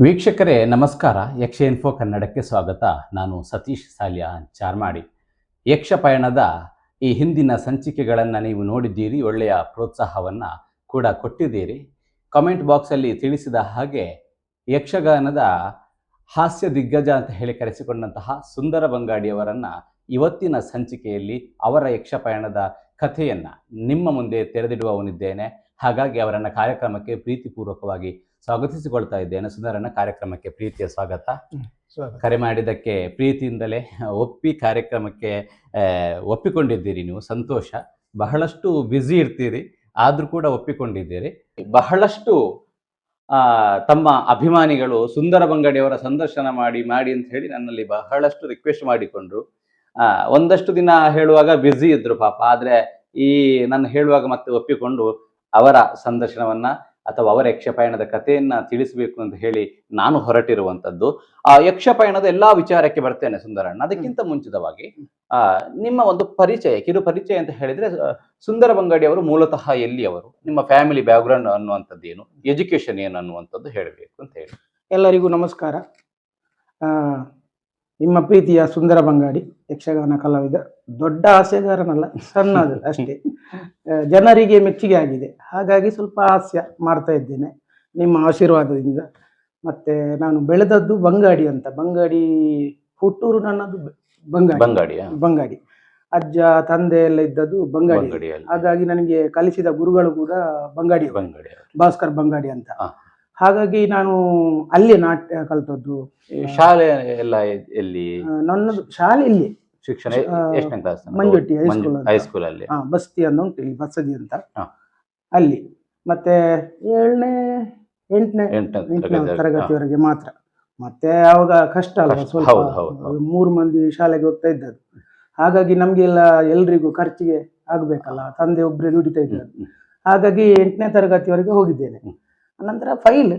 ವೀಕ್ಷಕರೇ ನಮಸ್ಕಾರ. ಯಕ್ಷ ಇನ್ಫೋ ಕನ್ನಡಕ್ಕೆ ಸ್ವಾಗತ. ನಾನು ಸತೀಶ್ ಸಾಲ್ಯ ಚಾರ್ಮಾಡಿ. ಯಕ್ಷ ಪಯಣದ ಈ ಹಿಂದಿನ ಸಂಚಿಕೆಗಳನ್ನು ನೀವು ನೋಡಿದ್ದೀರಿ, ಒಳ್ಳೆಯ ಪ್ರೋತ್ಸಾಹವನ್ನು ಕೂಡ ಕೊಟ್ಟಿದ್ದೀರಿ. ಕಾಮೆಂಟ್ ಬಾಕ್ಸಲ್ಲಿ ತಿಳಿಸಿದ ಹಾಗೆ ಯಕ್ಷಗಾನದ ಹಾಸ್ಯ ದಿಗ್ಗಜ ಅಂತ ಹೇಳಿ ಕರೆಸಿಕೊಂಡಂತಹ ಸುಂದರ ಬಂಗಾಡಿಯವರನ್ನು ಇವತ್ತಿನ ಸಂಚಿಕೆಯಲ್ಲಿ ಅವರ ಯಕ್ಷ ಪಯಣದ ಕಥೆಯನ್ನು ನಿಮ್ಮ ಮುಂದೆ ತೆರೆದಿಡುವವನಿದ್ದೇನೆ. ಹಾಗಾಗಿ ಅವರನ್ನು ಕಾರ್ಯಕ್ರಮಕ್ಕೆ ಪ್ರೀತಿಪೂರ್ವಕವಾಗಿ ಸ್ವಾಗತಿಸಿಕೊಳ್ತಾ ಇದ್ದೇನೆ. ಸುಂದರನ ಕಾರ್ಯಕ್ರಮಕ್ಕೆ ಪ್ರೀತಿಯ ಸ್ವಾಗತ. ಕರೆ ಮಾಡಿದ್ದಕ್ಕೆ ಪ್ರೀತಿಯಿಂದಲೇ ಒಪ್ಪಿ ಕಾರ್ಯಕ್ರಮಕ್ಕೆ ಒಪ್ಪಿಕೊಂಡಿದ್ದೀರಿ. ನೀವು ಸಂತೋಷ. ಬಹಳಷ್ಟು ಬ್ಯುಸಿ ಇರ್ತೀರಿ, ಆದರೂ ಕೂಡ ಒಪ್ಪಿಕೊಂಡಿದ್ದೀರಿ. ಬಹಳಷ್ಟು ತಮ್ಮ ಅಭಿಮಾನಿಗಳು ಸುಂದರ ಬಂಗಾಡಿಯವರ ಸಂದರ್ಶನ ಮಾಡಿ ಅಂತ ಹೇಳಿ ನನ್ನಲ್ಲಿ ಬಹಳಷ್ಟು ರಿಕ್ವೆಸ್ಟ್ ಮಾಡಿಕೊಂಡ್ರು. ಒಂದಷ್ಟು ದಿನ ಹೇಳುವಾಗ ಬ್ಯುಸಿ ಇದ್ರು ಪಾಪ, ಆದರೆ ಈ ನಾನು ಹೇಳುವಾಗ ಮತ್ತೆ ಒಪ್ಪಿಕೊಂಡು ಅವರ ಸಂದರ್ಶನವನ್ನ ಅಥವಾ ಅವರ ಯಕ್ಷಪಯಣದ ಕಥೆಯನ್ನ ತಿಳಿಸಬೇಕು ಅಂತ ಹೇಳಿ ನಾನು ಹೊರಟಿರುವಂಥದ್ದು. ಆ ಯಕ್ಷಪಯಣದ ಎಲ್ಲಾ ವಿಚಾರಕ್ಕೆ ಬರ್ತೇನೆ ಸುಂದರಣ್ಣ. ಅದಕ್ಕಿಂತ ಮುಂಚಿತವಾಗಿ ನಿಮ್ಮ ಒಂದು ಪರಿಚಯ, ಕಿರು ಪರಿಚಯ ಅಂತ ಹೇಳಿದ್ರೆ, ಸುಂದರ ಬಂಗಾಡಿ ಅವರು ಮೂಲತಃ ಎಲ್ಲಿಯವರು, ನಿಮ್ಮ ಫ್ಯಾಮಿಲಿ ಬ್ಯಾಕ್ಗ್ರೌಂಡ್ ಅನ್ನುವಂಥದ್ದು ಏನು, ಎಜುಕೇಶನ್ ಏನು ಅನ್ನುವಂಥದ್ದು ಹೇಳಬೇಕು ಅಂತ ಹೇಳಿ. ಎಲ್ಲರಿಗೂ ನಮಸ್ಕಾರ. ನಿಮ್ಮ ಪ್ರೀತಿಯ ಸುಂದರ ಬಂಗಾಡಿ, ಯಕ್ಷಗಾನ ಕಲಾವಿದ. ದೊಡ್ಡ ಹಾಸ್ಯಗಾರನಲ್ಲ, ಸಣ್ಣದು ಅಷ್ಟೇ. ಜನರಿಗೆ ಮೆಚ್ಚುಗೆ ಆಗಿದೆ, ಹಾಗಾಗಿ ಸ್ವಲ್ಪ ಹಾಸ್ಯ ಮಾಡ್ತಾ ಇದ್ದೇನೆ ನಿಮ್ಮ ಆಶೀರ್ವಾದದಿಂದ. ಮತ್ತೆ ನಾನು ಬೆಳೆದದ್ದು ಬಂಗಾಡಿ ಅಂತ. ಬಂಗಾಡಿ ಹುಟ್ಟೂರು ನನ್ನದು ಬಂಗಾಡಿ. ಅಜ್ಜ ತಂದೆ ಎಲ್ಲ ಇದ್ದದ್ದು ಬಂಗಾಡಿ. ಹಾಗಾಗಿ ನನಗೆ ಕಲಿಸಿದ ಗುರುಗಳು ಕೂಡ ಬಂಗಾಡಿ, ಭಾಸ್ಕರ್ ಬಂಗಾಡಿ ಅಂತ. ಹಾಗಾಗಿ ನಾನು ಅಲ್ಲಿ ನಾಟ್ಯ ಕಲ್ತದ್ದು. ಶಾಲೆ ಎಲ್ಲ ಎಲ್ಲಿ? ನನ್ನದು ಶಾಲೆ ಇಲ್ಲಿ ಶಿಕ್ಷಣ ಎಷ್ಟನೇ ಕ್ಲಾಸ್? ಮಂಜುಟ್ಟಿ ಹೈಸ್ಕೂಲ್ ಅಲ್ಲಿ. ಬಸ್ತಿ ಅಂತ ಉಂಟು ಇಲ್ಲಿ, ಬಸದಿ ಅಂತ, ಅಲ್ಲಿ. ಮತ್ತೆ 7ನೇ 8ನೇ ತರಗತಿವರೆಗೆ ಮಾತ್ರ. ಮತ್ತೆ ಅವಾಗ ಕಷ್ಟ ಅಲ್ವಾ ಸ್ವಲ್ಪ, 3 ಮಂದಿ ಶಾಲೆಗೆ ಹೋಗ್ತಾ ಇದ್ದದ್ದು. ಹಾಗಾಗಿ ನಮ್ಗೆಲ್ಲ ಎಲ್ರಿಗೂ ಖರ್ಚಿಗೆ ಆಗ್ಬೇಕಲ್ಲ, ತಂದೆ ಒಬ್ರೇ ದುಡಿತಾ ಇದ್ದದ್ದು. ಹಾಗಾಗಿ 8ನೇ ತರಗತಿವರೆಗೆ ಹೋಗಿದ್ದೇನೆ. ನಂತರ ಫೈಲ್,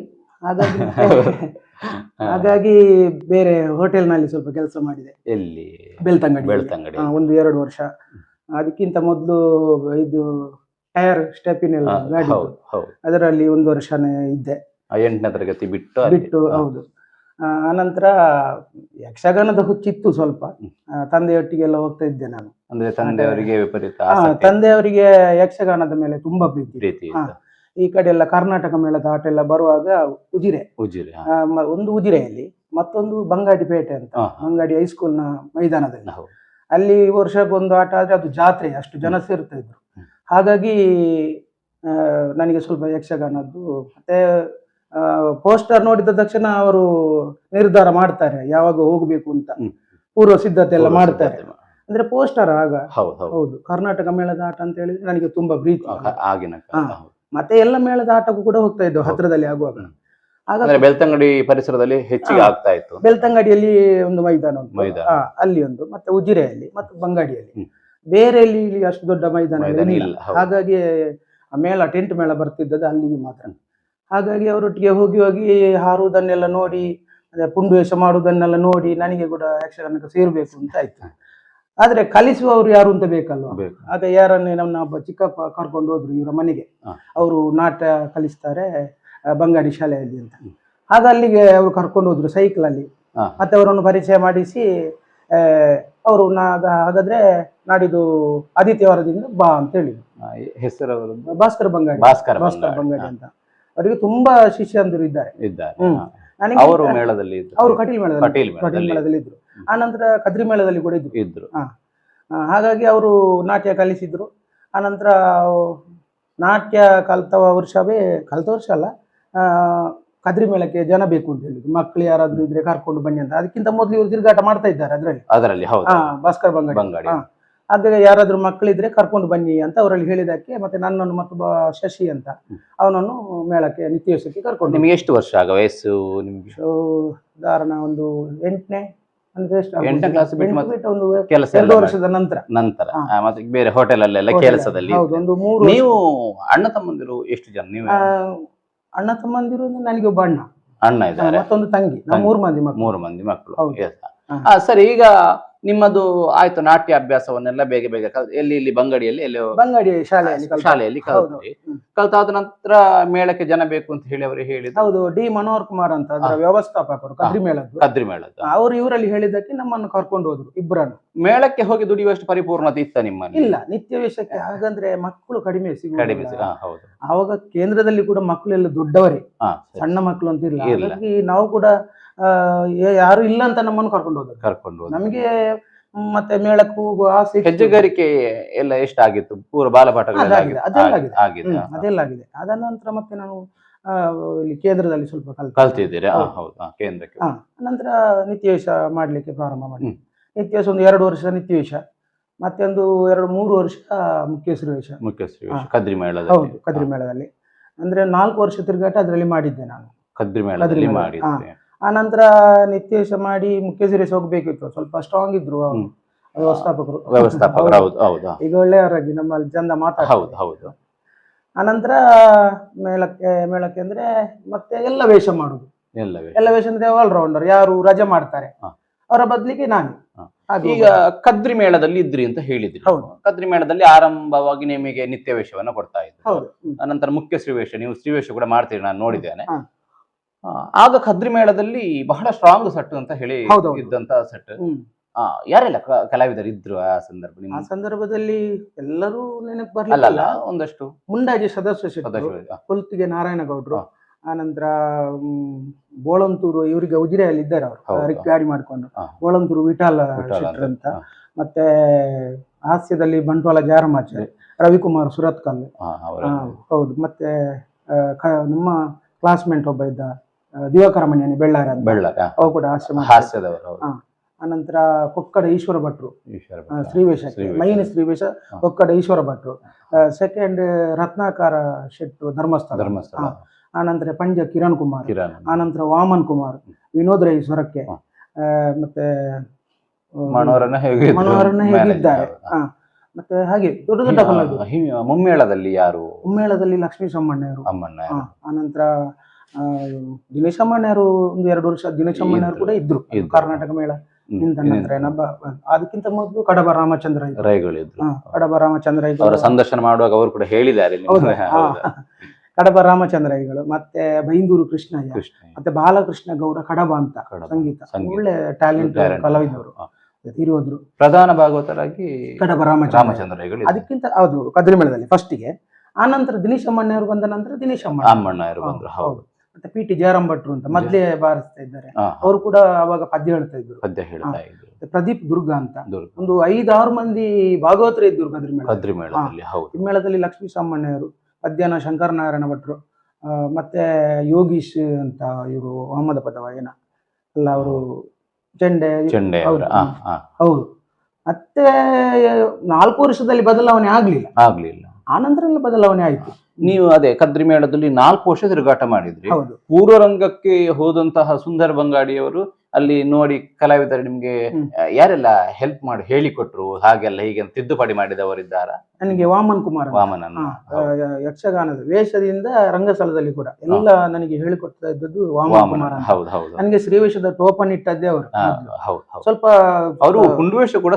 ಹಾಗಾಗಿ ಬೇರೆ ಹೋಟೆಲ್ನಲ್ಲಿ ಸ್ವಲ್ಪ ಕೆಲಸ ಮಾಡಿದೆ. ಎಲ್ಲಿ? ಬೆಳ್ತಂಗಡಿ. 1-2 ವರ್ಷ. ಅದಕ್ಕಿಂತ ಮೊದಲು ಇದು ಟೈರ್ ಸ್ಟೆಪಿನ್ ಎಲ್ಲ ಗಾಡಿ, ಅದರಲ್ಲಿ 1 ವರ್ಷನೇ ಇದ್ದೆ. 8ನೇ ತರಗತಿ ಬಿಟ್ಟು. ಹೌದು. ಆನಂತರ ಯಕ್ಷಗಾನದ ಹುಚ್ಚಿತ್ತು ಸ್ವಲ್ಪ, ತಂದೆಯೊಟ್ಟಿಗೆಲ್ಲ ಹೋಗ್ತಾ ಇದ್ದೆ ನಾನು. ಅಂದ್ರೆ ತಂದೆಯವರಿಗೆ ವಿಪರೀತ? ತಂದೆಯವರಿಗೆ ಯಕ್ಷಗಾನದ ಮೇಲೆ ತುಂಬಾ ಪ್ರೀತಿ. ಈ ಕಡೆ ಎಲ್ಲ ಕರ್ನಾಟಕ ಮೇಳದ ಆಟ ಎಲ್ಲ ಬರುವಾಗ ಉಜಿರೆ, ಒಂದು ಉಜಿರೆಯಲ್ಲಿ, ಮತ್ತೊಂದು ಬಂಗಾಡಿ ಪೇಟೆ ಅಂತ, ಬಂಗಾಡಿ ಹೈಸ್ಕೂಲ್ನ ಮೈದಾನದಲ್ಲಿ. ಅಲ್ಲಿ ವರ್ಷಕ್ಕೊಂದು ಆಟ ಆದ್ರೆ ಅದು ಜಾತ್ರೆ, ಅಷ್ಟು ಜನ ಸೇರ್ತಾ ಇದ್ರು. ಹಾಗಾಗಿ ನನಗೆ ಸ್ವಲ್ಪ ಯಕ್ಷಗಾನದ್ದು. ಮತ್ತೆ ಪೋಸ್ಟರ್ ನೋಡಿದ ತಕ್ಷಣ ಅವರು ನಿರ್ಧಾರ ಮಾಡ್ತಾರೆ ಯಾವಾಗ ಹೋಗ್ಬೇಕು ಅಂತ, ಪೂರ್ವ ಸಿದ್ಧತೆ ಎಲ್ಲ ಮಾಡ್ತಾರೆ. ಅಂದ್ರೆ ಪೋಸ್ಟರ್ ಆಗ. ಹೌದು, ಕರ್ನಾಟಕ ಮೇಳದ ಆಟ ಅಂತ ಹೇಳಿದ್ರೆ ನನಗೆ ತುಂಬಾ ಪ್ರೀತಿ. ಮತ್ತೆ ಎಲ್ಲ ಮೇಳದ ಆಟಕ್ಕೂ ಕೂಡ ಹೋಗ್ತಾ ಇದ್ದವು ಹತ್ರದಲ್ಲಿ ಆಗುವಾಗ. ಬೆಳ್ತಂಗಡಿ ಪರಿಸರದಲ್ಲಿ ಹೆಚ್ಚಿಗೆ ಆಗ್ತಾ ಇತ್ತು. ಬೆಳ್ತಂಗಡಿಯಲ್ಲಿ ಒಂದು ಮೈದಾನ ಉಂಟು, ಅಲ್ಲಿ ಒಂದು, ಮತ್ತೆ ಉಜಿರೆಯಲ್ಲಿ ಮತ್ತು ಬಂಗಾಡಿಯಲ್ಲಿ. ಬೇರೆ ಇಲ್ಲಿ ಅಷ್ಟು ದೊಡ್ಡ ಮೈದಾನ ಇಲ್ಲ. ಹಾಗಾಗಿ ಮೇಳ, ಟೆಂಟ್ ಮೇಳ ಬರ್ತಿದ್ದದ್ದು ಅಲ್ಲಿಗೆ ಮಾತ್ರ. ಹಾಗಾಗಿ ಅವರೊಟ್ಟಿಗೆ ಹೋಗಿ ಹಾರುವುದನ್ನೆಲ್ಲ ನೋಡಿ, ಅದೇ ಪುಂಡುವೇಷ ಮಾಡುವುದನ್ನೆಲ್ಲ ನೋಡಿ ನನಗೆ ಕೂಡ ಯಕ್ಷಗಾನಕ್ಕೆ ಸೇರ್ಬೇಕು ಅಂತ ಆಯ್ತು. ಆದ್ರೆ ಕಲಿಸುವವರು ಯಾರು ಅಂತ ಬೇಕಲ್ವಾ. ಆಗ ಯಾರನ್ನೇ ನಮ್ಮ ಒಬ್ಬ ಚಿಕ್ಕಪ್ಪ ಕರ್ಕೊಂಡು ಹೋದ್ರು ಇವರ ಮನೆಗೆ. ಅವರು ನಾಟ್ಯ ಕಲಿಸ್ತಾರೆ ಬಂಗಾಡಿ ಶಾಲೆಯಲ್ಲಿ ಅಂತ. ಆಗ ಅಲ್ಲಿಗೆ ಅವರು ಕರ್ಕೊಂಡು ಹೋದ್ರು ಸೈಕಲ್ ಅಲ್ಲಿ. ಮತ್ತೆ ಅವರನ್ನು ಪರಿಚಯ ಮಾಡಿಸಿ, ಅವರು ಹಾಗಾದ್ರೆ ನಾಡಿದ್ದು ಆದಿತ್ಯವಾರದಿಂದ ಬಾ ಅಂತ ಹೇಳಿದ್ರು. ಹೆಸರು ಭಾಸ್ಕರ್ ಬಂಗಾಡಿ ಅಂತ. ಅವರಿಗೆ ತುಂಬಾ ಶಿಷ್ಯಂದರು ಇದ್ದಾರೆ. ಅವರು ಮೇಳದಲ್ಲಿ, ಅವರು ಕಟೀಲ್ ಮೇಳದಲ್ಲಿ ಇದ್ರು. ಆನಂತರ ಕದ್ರಿ ಮೇಳದಲ್ಲಿ ಕೂಡ ಇದ್ರು. ಹಾಗಾಗಿ ಅವರು ನಾಟ್ಯ ಕಲಿಸಿದ್ರು. ಆನಂತರ ನಾಟ್ಯ ಕಲಿತ ವರ್ಷ ಅಲ್ಲ, ಕದ್ರಿ ಮೇಳಕ್ಕೆ ಜನ ಬೇಕು ಅಂತ ಹೇಳಿದ್ರು. ಮಕ್ಕಳು ಯಾರಾದ್ರೂ ಇದ್ರೆ ಕರ್ಕೊಂಡು ಬನ್ನಿ ಅಂತ. ಅದಕ್ಕಿಂತ ಮೊದಲು ಇವರು ತಿರುಗಾಟ ಮಾಡ್ತಾ ಇದ್ದಾರೆ ಅದರಲ್ಲಿ. ಭಾಸ್ಕರ್ ಬಂಗಾಡಿ. ಹಾಗಾಗಿ ಯಾರಾದ್ರೂ ಮಕ್ಕಳಿದ್ರೆ ಕರ್ಕೊಂಡು ಬನ್ನಿ ಅಂತ ಅವರಲ್ಲಿ ಹೇಳಿದಕ್ಕೆ, ಮತ್ತೆ ನನ್ನನ್ನು ಮತ್ತೊಬ್ಬ ಶಶಿ ಅಂತ, ಅವನನ್ನು ಮೇಳಕ್ಕೆ ನಿತ್ಯಕ್ಕೆ ಕರ್ಕೊಂಡು. ನಿಮ್ಗೆ ಎಷ್ಟು ವರ್ಷ ಆಗ ವಯಸ್ಸು? ನಿಮ್ಗೆ ಉದಾಹರಣ ಒಂದು 8ನೇ ಕ್ಲಾಸ್ ಬಿಟ್ಟು ಒಂದು ಕೆಲಸ 2 ವರ್ಷದ ನಂತರ ಮತ್ತೆ ಬೇರೆ ಹೋಟೆಲ್ ಅಲ್ಲೆಲ್ಲ ಕೆಲಸದಲ್ಲಿ. ನೀವು ಅಣ್ಣ ತಮ್ಮಂದಿರು ಎಷ್ಟು ಜನ? ನೀವು ಅಣ್ಣ ತಮ್ಮಂದಿರು ನನಗೆ ಒಬ್ಬ ಅಣ್ಣ ಇದ್ದಾರೆ, ಮತ್ತೊಂದು ತಂಗಿ. 3 ಮಂದಿ ಮಕ್ಕಳು. ಸರಿ, ಈಗ ನಿಮ್ಮದು ಆಯ್ತು ನಾಟ್ಯ ಅಭ್ಯಾಸವನ್ನೆಲ್ಲ ಬೇಗ ಬೇಗ ಎಲ್ಲಿ ಇಲ್ಲಿ ಬಂಗಡಿಯಲ್ಲಿ ಎಲ್ಲಿ ಬಂಗಡಿ ಶಾಲೆಯಲ್ಲಿ ಶಾಲೆಯಲ್ಲಿ ಕಲ್ತ್ರಿ. ಕಲ್ತಾದ ನಂತರ ಮೇಳಕ್ಕೆ ಜನ ಬೇಕು ಅಂತ ಹೇಳಿ ಅವರು ಹೇಳಿದ್ರು. ಹೌದು, ಡಿ ಮನೋಹರ್ ಕುಮಾರ್ ಅಂತ ಅದರ ವ್ಯವಸ್ಥಾಪಕರು ಕದ್ರಿ ಮೇಳದ್ದು. ಅವರು ಇವರಲ್ಲಿ ಹೇಳಿದ್ದಕ್ಕೆ ನಮ್ಮನ್ನು ಕರ್ಕೊಂಡು ಹೋದ್ರು ಇಬ್ಬರನ್ನು. ಮೇಳಕ್ಕೆ ಹೋಗಿ ದುಡಿಯುವಷ್ಟು ಪರಿಪೂರ್ಣತೆ ಇತ್ತ ನಿಮ್ಮಲ್ಲಿ? ಇಲ್ಲ, ನಿತ್ಯ ವೇಷಕ್ಕೆ ಹಾಗಂದ್ರೆ ಮಕ್ಕಳು ಕಡಿಮೆ ಕಡಿಮೆ. ಹೌದು, ಆವಾಗ ಕೇಂದ್ರದಲ್ಲಿ ಕೂಡ ಮಕ್ಕಳೆಲ್ಲ ದೊಡ್ಡವರೇ, ಸಣ್ಣ ಮಕ್ಕಳು ಅಂತ ಇಲ್ಲ. ಹಾಗಾಗಿ ನಾವು ಕೂಡ ಯಾರು ಇಲ್ಲ ಅಂತ ನಮ್ಮನ್ನು ಕರ್ಕೊಂಡು ಹೋದ್ರು. ನಮಗೆ ಮತ್ತೆ ಮೇಳಕ್ಕೆ ಹೋಗುವ ಆಸೆ. ಹೆಜ್ಜೆಗಾರಿಕೆ ಎಲ್ಲ ಎಷ್ಟಾಗಿತ್ತು? ಪೂರ ಬಾಲಪಾಠಗಳು ಅದೆಲ್ಲ ಆಗಿದೆ. ಅದ ನಂತರ ಮತ್ತೆ ನಾವು ಇಲ್ಲಿ ಕೇಂದ್ರದಲ್ಲಿ ಸ್ವಲ್ಪ ಕಲ್ತಿದ್ದೀರಾ? ಕೇಂದ್ರಕ್ಕೆ ನಂತರ ನಿತ್ಯವೇಷ ಮಾಡ್ಲಿಕ್ಕೆ ಪ್ರಾರಂಭ ಮಾಡಿ. ನಿತ್ಯವೇಷ ಒಂದು 2 ವರ್ಷ ನಿತ್ಯವೇಷ, ಮತ್ತೆ ಒಂದು 2-3 ವರ್ಷ ಮುಖ್ಯಶ್ರೀ ವೇಷ. ಕದ್ರಿ ಮೇಳದಲ್ಲಿ. ಹೌದು, ಕದ್ರಿ ಮೇಳದಲ್ಲಿ ಅಂದ್ರೆ 4 ವರ್ಷ ತಿರುಗಾಟ ಅದರಲ್ಲಿ ಮಾಡಿದ್ದೆ ನಾನು. ಕದ್ರಿ ಮೇಳದಲ್ಲಿ ಮಾಡಿದ್ದೆ. ಆ ನಂತರ ನಿತ್ಯವೇಷ ಮಾಡಿ ಮುಖ್ಯಶ್ರೀ ವೇಷ ಹೋಗ್ಬೇಕಿತ್ತು. ಸ್ವಲ್ಪ ಸ್ಟ್ರಾಂಗ್ ಇದ್ರು ವ್ಯವಸ್ಥಾಪಕರು. ಈಗ ಒಳ್ಳೆಯವರಾಗಿ ನಮ್ಮಲ್ಲಿ ಚಂದ ಮಾತಾಡ್ತಾರೆ. ಆನಂತರ ಮೇಳಕ್ಕೆ ಅಂದ್ರೆ ಮತ್ತೆ ಎಲ್ಲ ವೇಷ ಮಾಡುದು. ಎಲ್ಲ ವೇಷ ಅಂದ್ರೆ ಆಲ್ರೌಂಡರ್, ಯಾರು ರಜೆ ಮಾಡ್ತಾರೆ ಅವರ ಬದ್ಲಿಗೆ ನಾನು. ಈಗ ಕದ್ರಿ ಮೇಳದಲ್ಲಿ ಇದ್ರಿ ಅಂತ ಹೇಳಿದ್ರಿ. ಕದ್ರಿ ಮೇಳದಲ್ಲಿ ಆರಂಭವಾಗಿ ನಿಮಗೆ ನಿತ್ಯ ವೇಷವನ್ನ ಕೊಡ್ತಾ ಇದ್ರು. ಅನಂತರ ಮುಖ್ಯ ಶ್ರೀವೇಷ, ನೀವು ಶ್ರೀವೇಷ ಕೂಡ ಮಾಡ್ತೀರಿ, ನಾನು ನೋಡಿದ್ದೇನೆ. ಆಗ ಕದ್ರಿ ಮೇಳದಲ್ಲಿ ಬಹಳ ಸ್ಟ್ರಾಂಗ್ ಸೆಟ್ ಅಂತ ಹೇಳಿ ಇದ್ದಂತ ಸೆಟ್. ಯಾರೆಲ್ಲ ಕಲಾವಿದರು ಇದ್ರು ಆ ಸಂದರ್ಭ? ಆ ಸಂದರ್ಭದಲ್ಲಿ ಎಲ್ಲರೂ ನೆನಪು ಬರ್ಲಿಲ್ಲ. ಒಂದಷ್ಟು ಮುಂಡಾಜಿ ಸದಸ್ಯ ಪುಲ್ತಿಗೆ ನಾರಾಯಣಗೌಡ್ರು, ಆನಂತರ ಬೋಳಂತೂರು, ಇವರಿಗೆ ಉಜಿರೆಯಲ್ಲಿ ಇದ್ದಾರೆ ಅವರು ಗಾಡಿ ಮಾಡ್ಕೊಂಡು. ಬೋಳಂತೂರು ವಿಠಾಲ ಶೆಟ್ಟರ್ ಅಂತ. ಮತ್ತೆ ಹಾಸ್ಯದಲ್ಲಿ ಬಂಟ್ವಾಳ ಜಾರಮಾಚಾರಿ, ರವಿಕುಮಾರ್ ಸುರತ್ಕಲ್. ಹೌದು, ಮತ್ತೆ ನಮ್ಮ ಕ್ಲಾಸ್ಮೇಟ್ ಒಬ್ಬ ಇದ್ದ ದಿವಾಕರ ಮಣಿಯನಿ ಬೆಳ್ಳಾರ ಅಂತ, ಅವು ಕೂಡ ಹಾಸ್ಯದವರು. ಅನಂತರ ಕೊಕ್ಕಡ ಈಶ್ವರ ಭಟ್ರು ಶ್ರೀವೇಷಕ್ಕೆ, ಮೈನ್ ಶ್ರೀವೇಷ ಕೊಕ್ಕಡ ಈಶ್ವರ ಭಟ್ರು. ಸೆಕೆಂಡ್ ರತ್ನಾಕಾರ ಶೆಟ್ರು ಧರ್ಮಸ್ಥಳ. ಆನಂತರ ಪಂಜ ಕಿರಣ್ ಕುಮಾರ್, ಆನಂತರ ವಾಮನ್ ಕುಮಾರ್, ವಿನೋದ್ ರೈ ಸ್ವರಕ್ಕೆ, ಮತ್ತೆ ಮನೋಹರನ್ನ ಹೇಗಿದ್ದಾರೆ. ಮತ್ತೆ ಹಾಗೆ ದೊಡ್ಡ ದೊಡ್ಡ ಕಲಾವಿದರು. ಮುಮ್ಮೇಳದಲ್ಲಿ ಯಾರು? ಮುಮ್ಮೇಳದಲ್ಲಿ ಲಕ್ಷ್ಮೀ ಸಮ್ಮಣ್ಣವರು. ಆನಂತರ ದಿನೇಶ್ ಅಮ್ಮಣ್ಣವರು ಒಂದು 2 ವರ್ಷ ದಿನೇಶ್ ಅಮ್ಮಣ್ಣವರು ಕೂಡ ಇದ್ರು ಕರ್ನಾಟಕ ಮೇಳ ನಿಂತ ನಂತರ. ಅದಕ್ಕಿಂತ ಮೊದಲು ಕಡಬ ರಾಮಚಂದ್ರ ರೈಗಳಿದ್ರು. ಕಡಬ ರಾಮಚಂದ್ರ ರೈಗಳು ಸಂದರ್ಶನ ಮಾಡುವಾಗ ಅವರು ಕೂಡ ಹೇಳಿದ್ದಾರೆ. ಕಡಬ ರಾಮಚಂದ್ರ ರೈಗಳು, ಮತ್ತೆ ಬೈಂದೂರು ಕೃಷ್ಣಯ್ಯ, ಮತ್ತೆ ಬಾಲಕೃಷ್ಣ ಗೌಡ ಕಡಬ ಅಂತ ಸಂಗೀತ ಒಳ್ಳೆ ಟ್ಯಾಲೆಂಟ್ ಕಲಾವಿದವರು ಇರೋದ್ರು. ಪ್ರಧಾನ ಭಾಗವತರಾಗಿ ಕಡಬ ರಾಮಚಂದ್ರ ರೈಗಳು. ಅದಕ್ಕಿಂತ ಹೌದು ಕದ್ರಿ ಮೇಳದಲ್ಲಿ ಫಸ್ಟಿಗೆ. ಆನಂತರ ದಿನೇಶ್ ಅಮ್ಮಣ್ಣವರು ಬಂದ ನಂತರ ದಿನೇಶ್ ಅಮ್ಮಣ್ಣವರು ಬಂದ್ರು. ಹೌದು. ಮತ್ತೆ ಪಿ ಟಿ ಜಯರಾಮ್ ಭಟ್ರು ಅಂತ ಮೊದ್ಲೇ ಬಾರಿಸ್ತಾ ಇದ್ದಾರೆ, ಅವರು ಕೂಡ ಅವಾಗ ಪದ್ಯ ಹೇಳ್ತಾ ಇದ್ರು. ಪ್ರದೀಪ್ ದುರ್ಗ ಅಂತ ಒಂದು 5-6 ಮಂದಿ ಭಾಗವತರು ಇದ್ರು ಕದ್ರಿ ಮೇಳದಲ್ಲಿ. ಈ ಮೇಳದಲ್ಲಿ ಲಕ್ಷ್ಮೀ ಸಾಮಣ್ಣವರು, ಪದ್ಯನ ಶಂಕರನಾರಾಯಣ ಭಟ್ರು, ಮತ್ತೆ ಯೋಗೀಶ್ ಅಂತ ಇವರು ಅಹಮದ ಪದವಾಯನ ಎಲ್ಲ ಅವರು ಚೆಂಡೆ. ಹೌದು. ಮತ್ತೆ 4 ವರ್ಷದಲ್ಲಿ ಬದಲಾವಣೆ ಆಗ್ಲಿಲ್ಲ. ಆನಂತರ ಎಲ್ಲ ಬದಲಾವಣೆ ಆಯ್ತು. ನೀವು ಅದೇ ಕದ್ರಿ ಮೇಳದಲ್ಲಿ 4 ವರ್ಷ ತಿರುಗಾಟ ಮಾಡಿದ್ರಿ. ಪೂರ್ವರಂಗಕ್ಕೆ ಹೋದಂತಹ ಸುಂದರ ಬಂಗಾಡಿಯವರು ಅಲ್ಲಿ ನೋಡಿ ಕಲಾವಿದರು ನಿಮ್ಗೆ ಯಾರೆಲ್ಲ ಹೆಲ್ಪ್ ಮಾಡಿ ಹೇಳಿಕೊಟ್ರು? ಹಾಗೆಲ್ಲ ಹೀಗೆ ತಿದ್ದುಪಡಿ ಮಾಡಿದವರಿದ್ದಾರ? ನನಗೆ ವಾಮನ್ ಕುಮಾರ್, ಯಕ್ಷಗಾನದ ವೇಷದಿಂದ ರಂಗಸ್ಥಳದಲ್ಲಿ ಕೂಡ ಎಲ್ಲ ನನಗೆ ಹೇಳಿಕೊಡ್ತಾ ಇದ್ದದ್ದು ವಾಮನ್ ಕುಮಾರ್. ನನಗೆ ಶ್ರೀವೇಷದ ಟೋಪನ್ ಇಟ್ಟದ್ದೇ ಅವರು. ಸ್ವಲ್ಪ ಅವರು ಪುಂಡುವೇಷ ಕೂಡ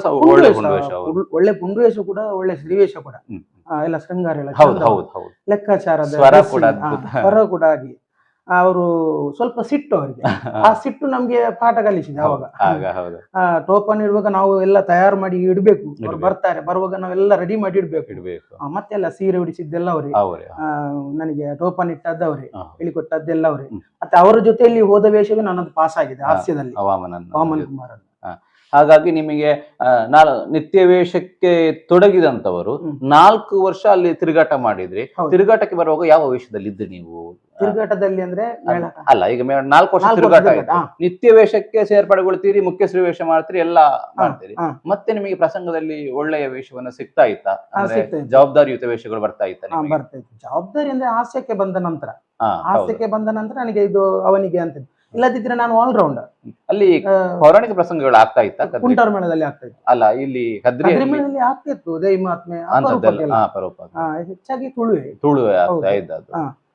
ಒಳ್ಳೆ ಪುಂಡುವೇಷ ಕೂಡ ಒಳ್ಳೆ ಶ್ರೀವೇಷ ಕೂಡ ಎಲ್ಲ ಶೃಂಗಾರ ಲೆಕ್ಕಾಚಾರದ ಸ್ವರ ಕೂಡ ಆಗಿ ಅವರು ಸ್ವಲ್ಪ ಸಿಟ್ಟು ಅವರಿಗೆ. ಆ ಸಿಟ್ಟು ನಮ್ಗೆ ಪಾಠ ಕಲಿಸಿದೆ ಅವಾಗ. ಟೋಪನ್ ಇಡುವಾಗ ನಾವು ಎಲ್ಲ ತಯಾರು ಮಾಡಿ ಇಡ್ಬೇಕು, ಅವ್ರು ಬರ್ತಾರೆ, ಬರುವಾಗ ನಾವೆಲ್ಲ ರೆಡಿ ಮಾಡಿ ಇಡ್ಬೇಕು. ಮತ್ತೆಲ್ಲ ಸೀರೆ ಉಡಿಸಿದ್ದೆಲ್ಲ ಅವ್ರೆ, ನನಗೆ ಟೋಪನ್ ಇಟ್ಟದ್ದು ಅವ್ರೆ, ಹೇಳಿಕೊಟ್ಟದ್ದೆಲ್ಲ ಅವ್ರೆ. ಮತ್ತೆ ಅವರ ಜೊತೆಯಲ್ಲಿ ಹೋದ ವೇಷವೇ ನನ್ನದು ಪಾಸ್ ಆಗಿದೆ ಹಾಸ್ಯದಲ್ಲಿ, ವಾಮನ್ ಕುಮಾರ್. ಹಾಗಾಗಿ ನಿಮಗೆ ನಿತ್ಯ ವೇಷಕ್ಕೆ ತೊಡಗಿದಂತವರು 4 ವರ್ಷ ಅಲ್ಲಿ ತಿರುಗಾಟ ಮಾಡಿದ್ರಿ. ತಿರುಗಾಟಕ್ಕೆ ಬರುವಾಗ ಯಾವ ವೇಷದಲ್ಲಿ ಇದ್ರಿ ನೀವು? ತಿರುಗಾಟದಲ್ಲಿ ಅಂದ್ರೆ ಅಲ್ಲ, ಈಗ 4 ವರ್ಷ ತಿರುಗಾಟ ಆಯ್ತು, ನಿತ್ಯ ವೇಷಕ್ಕೆ ಸೇರ್ಪಡೆಗೊಳ್ತೀರಿ, ಮುಖ್ಯ ಶ್ರೀ ವೇಷ ಮಾಡ್ತೀರಿ, ಎಲ್ಲ ಮಾಡ್ತೀರಿ. ಮತ್ತೆ ನಿಮಗೆ ಪ್ರಸಂಗದಲ್ಲಿ ಒಳ್ಳೆಯ ವೇಷವನ್ನ ಸಿಗ್ತಾ ಇತ್ತಾ? ಜವಾಬ್ದಾರಿಯುತ ವೇಷಗಳು ಬರ್ತಾ ಇತ್ತ? ಬರ್ತೈತೆ. ಜವಾಬ್ದಾರಿ ಅಂದ್ರೆ ಹಾಸ್ಯಕ್ಕೆ ಬಂದ ನಂತರ ನನಗೆ ಇದು ಅವನಿಗೆ ಅಂತ. ಇಲ್ಲದಿದ್ರೆ ನಾನು ಆಲ್ರೌಂಡರ್. ಅಲ್ಲಿ ಪೌರಾಣಿಕ ಪ್ರಸಂಗಗಳು ಆಗ್ತಾ ಇತ್ತ? ಕುಂಟಾರ ಮೇಳದಲ್ಲಿ ಆಗ್ತಾ ಇತ್ತು. ಅಲ್ಲ, ಇಲ್ಲಿ ಕದ್ರಿ ಮೇಳದಲ್ಲಿ ಆಗ್ತಿತ್ತು ದೈಮಾತ್ಮೆ, ಹೆಚ್ಚಾಗಿ ತುಳುವೆ ಆಗ್ತಾ ಇದ್ದದ್ದು.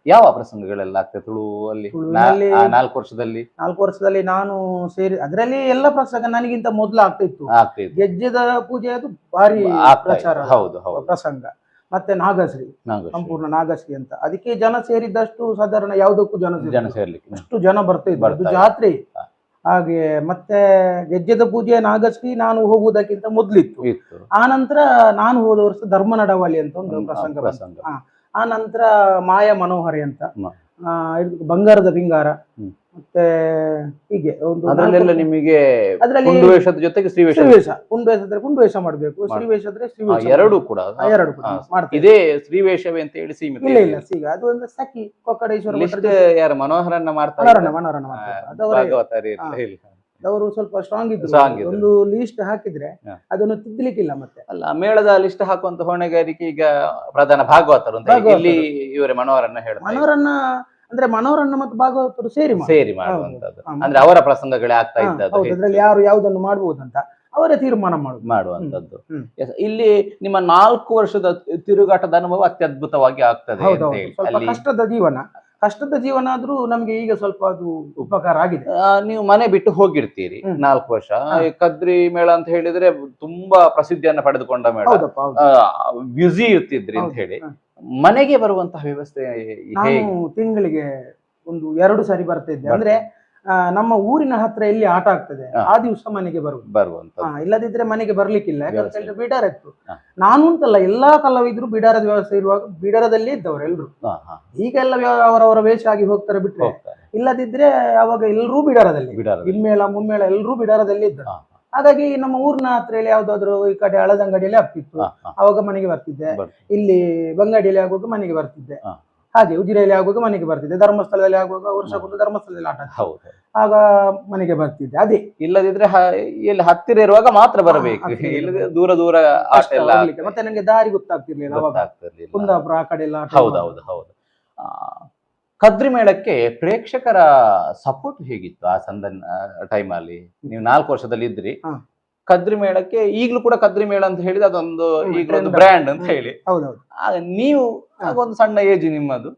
ಯಾವ ಪ್ರಸಂಗಗಳೆಲ್ಲ ಆಗ್ತದೆ ತುಳು ಅಲ್ಲಿ ತುಳುವಿನಲ್ಲಿ 4 ವರ್ಷದಲ್ಲಿ? 4 ವರ್ಷದಲ್ಲಿ ನಾನು ಸೇರಿ ಅದರಲ್ಲಿ ಎಲ್ಲ ಪ್ರಸಂಗ ನನಗಿಂತ ಮೊದಲು ಆಗ್ತಿತ್ತು. ಗೆಜ್ಜೆದ ಪೂಜೆ ಅದು ಭಾರಿ ಪ್ರಚಾರ ಹೌದು ಪ್ರಸಂಗ. ಮತ್ತೆ ನಾಗಶ್ರೀ, ಸಂಪೂರ್ಣ ನಾಗಶ್ರೀ ಅಂತ, ಅದಕ್ಕೆ ಜನ ಸೇರಿದ್ದಷ್ಟು ಸಾಧಾರಣ ಯಾವುದಕ್ಕೂ ಜನ ಸೇರ್ಲಿಕ್ಕೆ ಅಷ್ಟು ಜನ ಬರ್ತಿದ್ರು, ಅದು ಜಾತ್ರೆ ಹಾಗೆ. ಮತ್ತೆ ಗೆಜ್ಜೆದ ಪೂಜೆ ನಾಗಶ್ರೀ ನಾನು ಹೋಗುವುದಕ್ಕಿಂತ ಮೊದ್ಲಿತ್ತು. ಆ ನಂತರ ನಾನು ಹೋದ ವರ್ಷ ಧರ್ಮ ನಡವಳಿ ಅಂತ ಒಂದು ಪ್ರಸಂಗ. ಆ ನಂತರ ಮಾಯ ಮನೋಹರಿ ಅಂತ, ಬಂಗಾರದ ಬಿಂಗಾರ, ಮತ್ತೆ ಹೀಗೆ ಒಂದು ಅದರಲ್ಲೆಲ್ಲ ನಿಮಗೆ ಅದರಲ್ಲಿ ಕುಂಡುವೇಷದ ಜೊತೆಗೆ ಶ್ರೀವೇಷ, ಕುಂಡುವೇಷ ಮಾಡಬೇಕು, ಶ್ರೀವೇಷ ಆದ್ರೆ ಶ್ರೀವೇಷ, ಎರಡು ಕೂಡ ಮಾಡ್ತಾರೆ. ಇದೇ ಶ್ರೀವೇಷವೇ ಅಂತ ಹೇಳಿ ಸೀಮಿತ ಇಲ್ಲ ಸೀಗ ಅದು ಅಂದ್ರೆ ಸಖಿ ಕೊಕ್ಕಡೇಶ್ವರ ಯಾರು ಮನೋಹರನ್ನ ಮಾಡ್ತಾರೆ, ಅವರು ಸ್ವಲ್ಪ ಸ್ಟ್ರಾಂಗ್ ಇದ್ರು. ಒಂದು ಲಿಸ್ಟ್ ಹಾಕಿದ್ರೆ ಅದನ್ನು ತಿದ್ದಲಿಕ್ಕಿಲ್ಲ. ಮತ್ತೆ ಅಲ್ಲ, ಮೇಳದ ಲಿಸ್ಟ್ ಹಾಕುವಂತ ಹೊಣೆಗಾರಿಕೆ ಈಗ ಪ್ರಧಾನ ಭಾಗವತರು ಅಂತ ಇಲ್ಲಿ ಇವರೇ ಮನೋಹರನ್ನ ಹೇಳ್ತಾರೆ. ಮನೋರನ್ನ ಮತ್ತು ಭಾಗವತರು ಸೇರಿ ಮಾಡುವಂತದ್ದು, ಅಂದ್ರೆ ಅವರ ಪ್ರಸಂಗಗಳೇ ಆಗ್ತಾ ಇದ್ದದ್ದು. ಅದ್ರಲ್ಲಿ ಯಾರು ಯಾವ್ದನ್ನು ಮಾಡಬಹುದಂತ ಅವರೇ ತೀರ್ಮಾನ ಮಾಡುವಂತದ್ದು. ಇಲ್ಲಿ ನಿಮ್ಮ 4 ವರ್ಷದ ತಿರುಗಾಟದ ಅನುಭವ ಅತ್ಯದ್ಭುತವಾಗಿ ಆಗ್ತದೆ. ಸ್ವಲ್ಪ ಕಷ್ಟದ ಜೀವನ ಆದ್ರೂ ನಮ್ಗೆ ಈಗ ಸ್ವಲ್ಪ ಅದು ಉಪಕಾರ ಆಗಿದೆ. ನೀವು ಮನೆ ಬಿಟ್ಟು ಹೋಗಿರ್ತೀರಿ 4 ವರ್ಷ. ಕದ್ರಿ ಮೇಳ ಅಂತ ಹೇಳಿದ್ರೆ ತುಂಬಾ ಪ್ರಸಿದ್ಧಿಯನ್ನ ಪಡೆದುಕೊಂಡ ಮೇಳ, ಬ್ಯುಸಿ ಇರ್ತಿದ್ರಿ ಅಂತ ಹೇಳಿ. ಮನೆಗೆ ಬರುವಂತಹ ವ್ಯವಸ್ಥೆ ನಾನು ತಿಂಗಳಿಗೆ ಒಂದು 2 ಸಾರಿ ಬರ್ತಾ ಇದ್ದೆ. ಅಂದ್ರೆ ನಮ್ಮ ಊರಿನ ಹತ್ರ ಎಲ್ಲಿ ಆಟ ಆಗ್ತದೆ ಆ ದಿವಸ ಮನೆಗೆ ಬರುವಂತ, ಇಲ್ಲದಿದ್ರೆ ಮನೆಗೆ ಬರ್ಲಿಕ್ಕಿಲ್ಲ. ಯಾಕಂದ್ರೆ ಬಿಡಾರ ಇತ್ತು. ನಾನು ಅಂತಲ್ಲ, ಎಲ್ಲಾ ಕಲಾವಿದ್ರು ಬಿಡಾರದ ವ್ಯವಸ್ಥೆ ಇರುವಾಗ ಬಿಡಾರದಲ್ಲೇ ಇದ್ದವ್ರು ಎಲ್ರು. ಈಗೆಲ್ಲ ಅವರವರ ವೇಷ ಆಗಿ ಹೋಗ್ತಾರೆ ಬಿಟ್ರೆ, ಇಲ್ಲದಿದ್ರೆ ಅವಾಗ ಎಲ್ರೂ ಬಿಡಾರದಲ್ಲಿ, ಇನ್ಮೇಳ ಮುನ್ಮೇಳ ಎಲ್ರೂ ಬಿಡಾರದಲ್ಲಿ ಇದ್ದರು. ಹಾಗಾಗಿ ನಮ್ಮ ಊರಿನ ಹತ್ರ ಯಾವ್ದಾದ್ರು ಈ ಕಡೆ ಹಳದಂಗಡಿಯಲ್ಲಿ ಆಗ್ತಿತ್ತು, ಅವಾಗ ಮನೆಗೆ ಬರ್ತಿದ್ದೆ. ಇಲ್ಲಿ ಬಂಗಾಡಿಯಲ್ಲಿ ಆಗುವಾಗ ಮನೆಗೆ ಬರ್ತಿದ್ದೆ. ಹಾಗೆ ಉಜಿರೆಯಲ್ಲಿ ಆಗುವಾಗ ಮನೆಗೆ ಬರ್ತಿದ್ದೆ. ಧರ್ಮಸ್ಥಳದಲ್ಲಿ ಆಗುವಾಗ ವರ್ಷಕ್ಕೊಂದು ಧರ್ಮಸ್ಥಳದಲ್ಲಿ ಆಟ ಆಗ ಮನೆಗೆ ಬರ್ತಿದ್ದೆ. ಅದೇ ಇಲ್ಲದಿದ್ರೆ ಇಲ್ಲಿ ಹತ್ತಿರ ಇರುವಾಗ ಮಾತ್ರ ಬರಬೇಕು, ದೂರ ದೂರ ಮತ್ತೆ ನಂಗೆ ದಾರಿ ಗೊತ್ತಾಗ್ತಿರ್ಲಿಲ್ಲ ಅವಾಗ. ಕುಂದಾಪುರ ಆ ಕಡೆ ಎಲ್ಲ. ಹೌದೌದು. ಕದ್ರಿ ಮೇಳಕ್ಕೆ ಪ್ರೇಕ್ಷಕರ ಸಪೋರ್ಟ್ ಹೇಗಿತ್ತು ಆ ಟೈಮಲ್ಲಿ? ನೀವು 4 ವರ್ಷದಲ್ಲಿ ಇದ್ರಿ. ಕದ್ರಿ ಮೇಳಕ್ಕೆ ಈಗಲೂ ಕೂಡ ಕದ್ರಿ ಮೇಳ ಅಂತ ಹೇಳಿದ್ರೆ ಅದೊಂದು ಈಗಲೊಂದು ಬ್ರ್ಯಾಂಡ್ ಅಂತ ಹೇಳಿ. ನೀವು ಒಂದು ಸಣ್ಣ ಏಜ್ ನಿಮ್ಮದು,